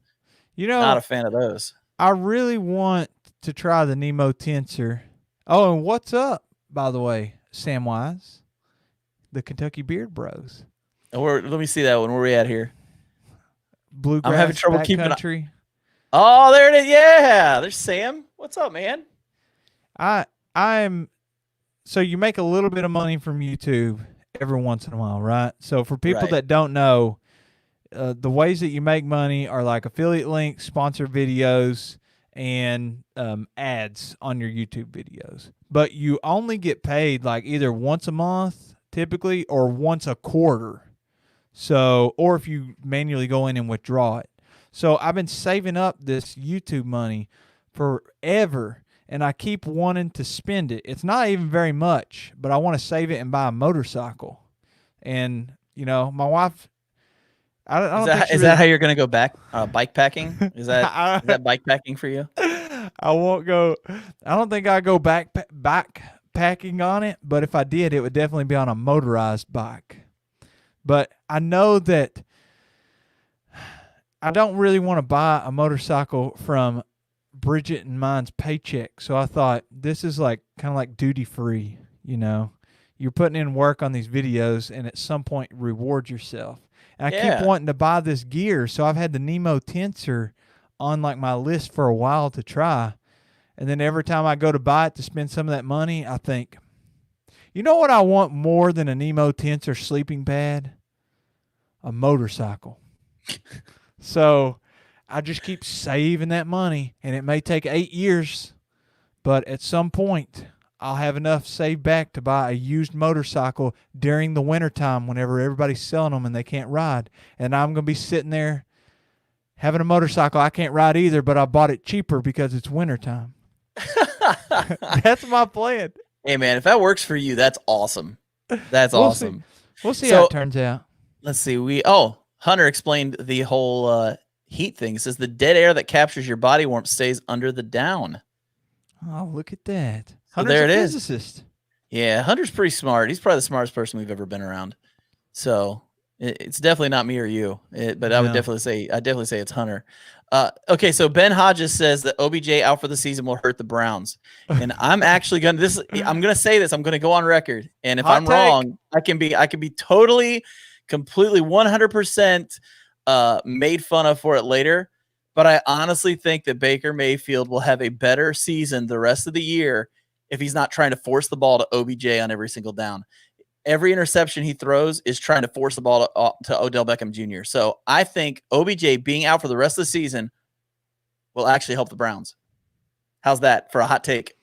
You know, not a fan of those. I really want to try the Nemo Tensor. Oh, and what's up, by the way, Samwise, the Kentucky Beard Bros. Let me see that one. Where are we at here? Bluegrass. I'm having trouble keeping country. Oh, there it is. Yeah, there's Sam. What's up, man? I'm. So you make a little bit of money from YouTube every once in a while, right? So for people that don't know, the ways that you make money are like affiliate links, sponsored videos, and ads on your YouTube videos. But you only get paid like either once a month, typically, or once a quarter. So, or if you manually go in and withdraw it. So I've been saving up this YouTube money forever, and I keep wanting to spend it. It's not even very much, but I want to save it and buy a motorcycle. And, you know, my wife, I don't think is that how you're going to go back bike packing? Is that bike packing for you? I won't go. I don't think I go backpacking on it, but if I did, it would definitely be on a motorized bike. But I know that I don't really want to buy a motorcycle from Bridget and mine's paycheck. So I thought this is like kind of like duty free, you know. You're putting in work on these videos and at some point reward yourself. And I keep wanting to buy this gear, so I've had the Nemo Tensor on like my list for a while to try. And then every time I go to buy it to spend some of that money, I think, you know what I want more than a Nemo Tensor sleeping pad? A motorcycle. So I just keep saving that money, and it may take 8 years, but at some point I'll have enough saved back to buy a used motorcycle during the wintertime whenever everybody's selling them and they can't ride. And I'm going to be sitting there having a motorcycle I can't ride either, but I bought it cheaper because it's wintertime. That's my plan. Hey, man, if that works for you, that's awesome. That's awesome. We'll see how it turns out. Let's see. Hunter explained the whole heat thing. It says the dead air that captures your body warmth stays under the down. Oh, look at that. So there it is. Physicist. Yeah, Hunter's pretty smart. He's probably the smartest person we've ever been around. So it's definitely not me or you. But I would definitely say it's Hunter. Okay, so Ben Hodges says that OBJ out for the season will hurt the Browns, and I'm actually gonna say this. I'm gonna go on record, and if I'm wrong, I can be totally, completely, 100% made fun of for it later. But I honestly think that Baker Mayfield will have a better season the rest of the year if he's not trying to force the ball to OBJ on every single down. Every interception he throws is trying to force the ball to Odell Beckham Jr. So I think OBJ being out for the rest of the season will actually help the Browns. How's that for a hot take?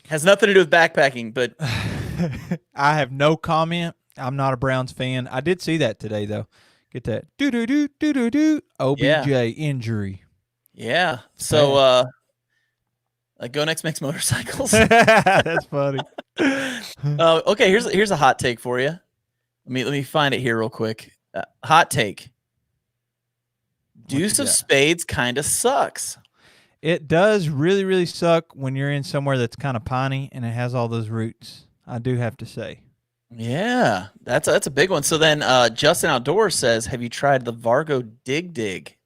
Has nothing to do with backpacking, but I have no comment. I'm not a Browns fan. I did see that today, though. Get that. OBJ injury. Yeah. So Go Next makes motorcycles. That's funny. Okay, here's a hot take for you. Let me find it here real quick. Hot take. Deuce of Spades kind of sucks. It does really, really suck when you're in somewhere that's kind of piney and it has all those roots. I do have to say. Yeah, that's a big one. So then Justin Outdoors says, have you tried the Vargo Dig?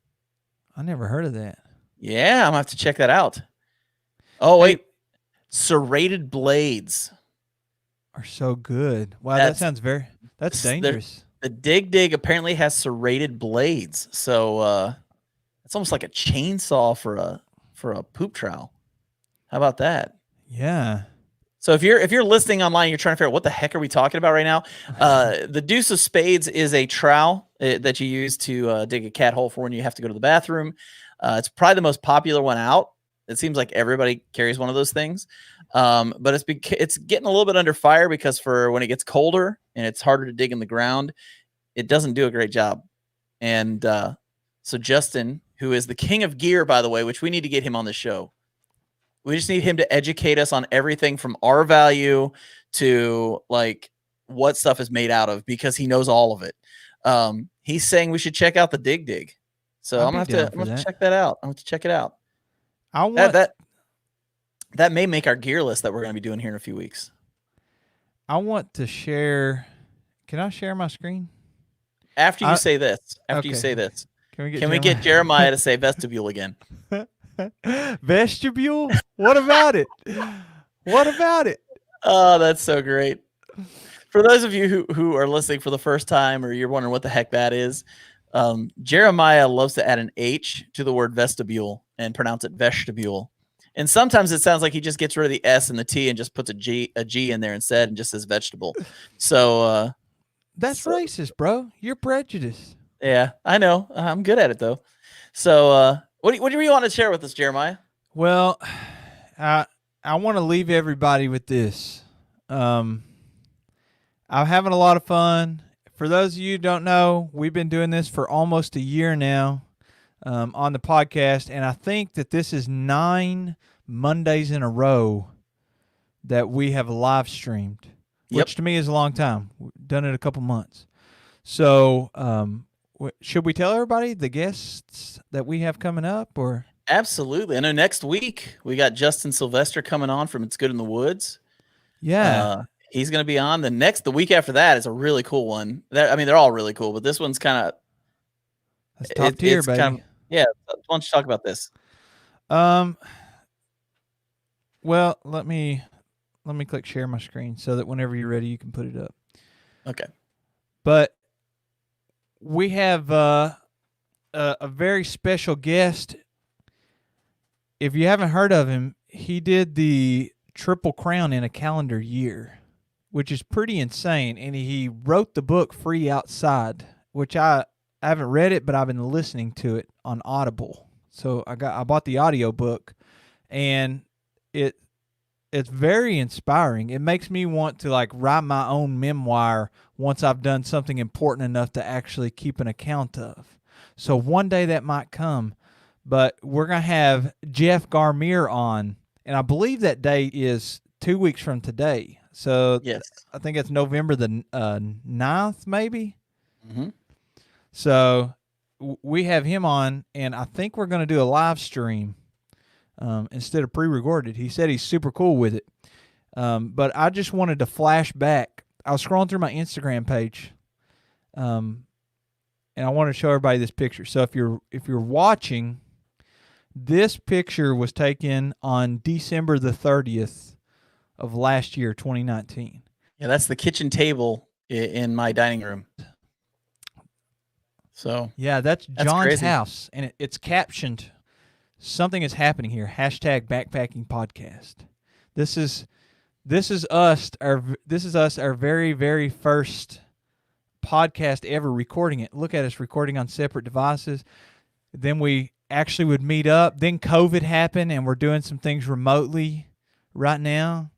I never heard of that. Yeah, I'm going to have to check that out. Oh, wait. Serrated blades are so good. Wow, that sounds that's dangerous. The Dig apparently has serrated blades. So it's almost like a chainsaw for a poop trowel. How about that? Yeah. So if you're listening online, you're trying to figure out what the heck are we talking about right now. The deuce of spades is a trowel that you use to dig a cat hole for when you have to go to the bathroom. It's probably the most popular one out. It seems like everybody carries one of those things, but it's getting a little bit under fire because for when it gets colder and it's harder to dig in the ground, it doesn't do a great job. And so Justin, who is the king of gear, by the way, which we need to get him on the show. We just need him to educate us on everything from R value to like what stuff is made out of because he knows all of it. He's saying we should check out the Dig. So I'm gonna have to check that out. I'm going to check it out. I want that may make our gear list that we're going to be doing here in a few weeks. I want to share. Can I share my screen? After you say this. After you say this. Can we get Jeremiah to say vestibule again? Vestibule? What about it? What about it? Oh, that's so great. For those of you who are listening for the first time or you're wondering what the heck that is, Jeremiah loves to add an H to the word vestibule and pronounce it vestibule. And sometimes it sounds like he just gets rid of the S and the T and just puts a G in there instead and just says vegetable. So that's racist, bro. You're prejudiced. Yeah, I know. I'm good at it though. So what do you want to share with us, Jeremiah? Well, I want to leave everybody with this. I'm having a lot of fun. For those of you who don't know, we've been doing this for almost a year now on the podcast, and I think that this is 9 Mondays in a row that we have live streamed, which to me is a long time. We've done it a couple months. So should we tell everybody the guests that we have coming up? Or Absolutely. I know next week we got Justin Sylvester coming on from It's Good in the Woods. Yeah. He's going to be on. The week after that is a really cool one. They're all really cool, but this one's kind of top tier, baby. Why don't you talk about this? Well, let me click share my screen so that whenever you're ready, you can put it up. Okay. But we have a very special guest. If you haven't heard of him, he did the Triple Crown in a calendar year, which is pretty insane. And he wrote the book Free Outside, which I haven't read it, but I've been listening to it on Audible. So I bought the audio book, and it's very inspiring. It makes me want to like write my own memoir once I've done something important enough to actually keep an account of. So one day that might come, but we're going to have Jeff Garmier on, and I believe that date is 2 weeks from today. So yes, I think it's November the 9th, maybe. Mm-hmm. So we have him on, and I think we're going to do a live stream instead of pre-recorded. He said he's super cool with it. But I just wanted to flash back. I was scrolling through my Instagram page, and I want to show everybody this picture. So if you're watching, this picture was taken on December the 30th of last year, 2019. Yeah, that's the kitchen table in my dining room. So yeah, that's John's crazy. house, and it's captioned, "Something is happening here." #backpacking podcast. This is us. Our very, very first podcast ever recording it. Look at us recording on separate devices. Then we actually would meet up. Then COVID happened, and we're doing some things remotely right now.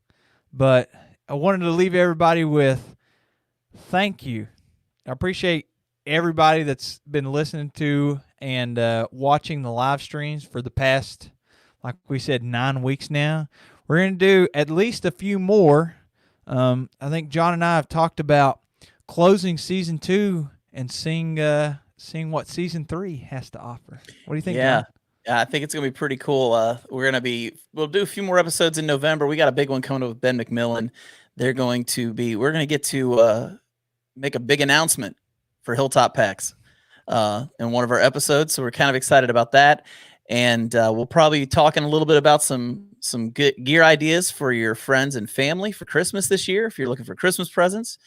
But I wanted to leave everybody with thank you. I appreciate everybody that's been listening to and watching the live streams for the past, like we said, 9 weeks now. We're going to do at least a few more. I think John and I have talked about closing season 2 and seeing what season 3 has to offer. What do you think, John? Yeah, I think it's going to be pretty cool. We'll do a few more episodes in November. We got a big one coming up with Ben McMillan. We're going to get to make a big announcement for Hilltop Packs in one of our episodes. So we're kind of excited about that. And we'll probably be talking a little bit about some good gear ideas for your friends and family for Christmas this year. If you're looking for Christmas presents,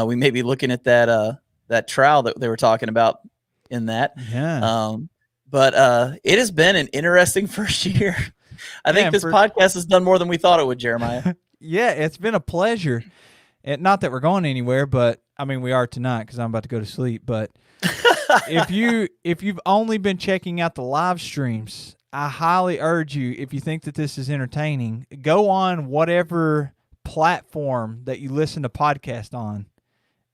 we may be looking at that trowel that they were talking about in that. Yeah. But it has been an interesting first year. I think this podcast has done more than we thought it would, Jeremiah. Yeah, it's been a pleasure. And not that we're going anywhere, but I mean, we are tonight because I'm about to go to sleep. But if you've only been checking out the live streams, I highly urge you, if you think that this is entertaining, go on whatever platform that you listen to podcast on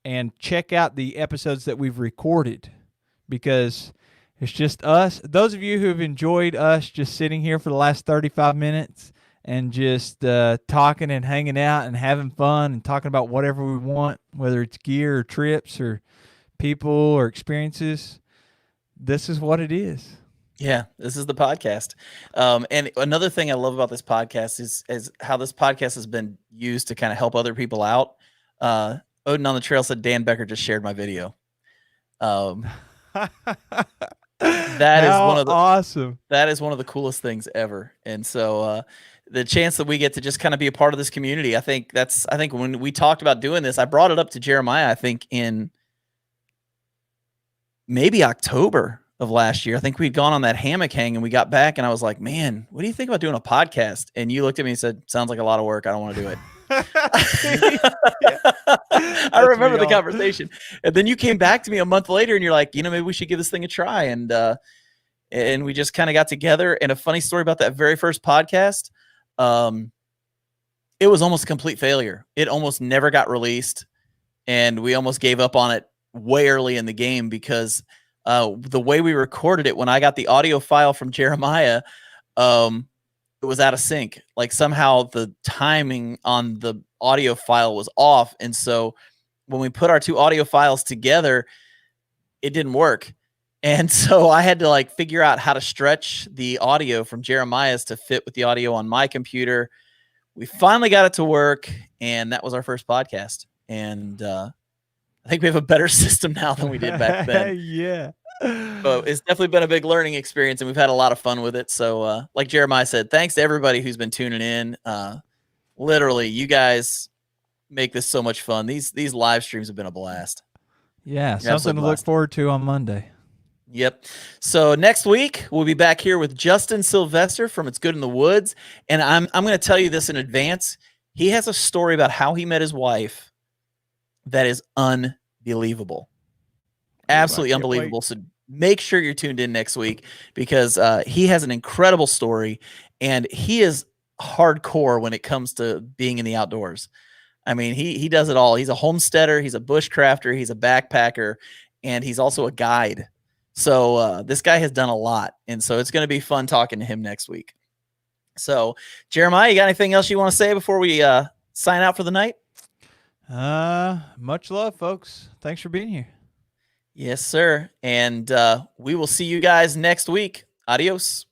and check out the episodes that we've recorded, because it's just us. Those of you who have enjoyed us just sitting here for the last 35 minutes and just talking and hanging out and having fun and talking about whatever we want, whether it's gear or trips or people or experiences, this is what it is. Yeah, this is the podcast. And another thing I love about this podcast is how this podcast has been used to kind of help other people out. Odin on the Trail said Dan Becker just shared my video. That is one of the awesome. That is one of the coolest things ever. And so the chance that we get to just kind of be a part of this community, I think when we talked about doing this, I brought it up to Jeremiah, I think in maybe October of last year. I think we'd gone on that hammock hang and we got back and I was like, man, what do you think about doing a podcast? And you looked at me and said, sounds like a lot of work. I don't want to do it. I remember the conversation. And then you came back to me a month later and you're like, maybe we should give this thing a try. And we just kind of got together. And a funny story about that very first podcast, it was almost a complete failure. It almost never got released. And we almost gave up on it way early in the game because the way we recorded it, when I got the audio file from Jeremiah, it was out of sync. Like somehow the timing on the audio file was off. And so when we put our two audio files together, it didn't work. And so I had to figure out how to stretch the audio from Jeremiah's to fit with the audio on my computer. We finally got it to work, and that was our first podcast. And I think we have a better system now than we did back then. Yeah. But it's definitely been a big learning experience, and we've had a lot of fun with it. So like Jeremiah said, thanks to everybody who's been tuning in. Literally, you guys make this so much fun. These live streams have been a blast. Yeah, something to look forward to on Monday. Yep. So next week we'll be back here with Justin Sylvester from It's Good in the Woods, and I'm going to tell you this in advance. He has a story about how he met his wife that is unbelievable. Absolutely unbelievable. So make sure you're tuned in next week because he has an incredible story, and he is hardcore when it comes to being in the outdoors. I mean, he does it all. He's a homesteader, he's a bushcrafter, he's a backpacker, and he's also a guide. So this guy has done a lot, and so it's going to be fun talking to him next week. So, Jeremiah, you got anything else you want to say before we sign out for the night? Much love, folks. Thanks for being here. Yes, sir. And we will see you guys next week. Adios.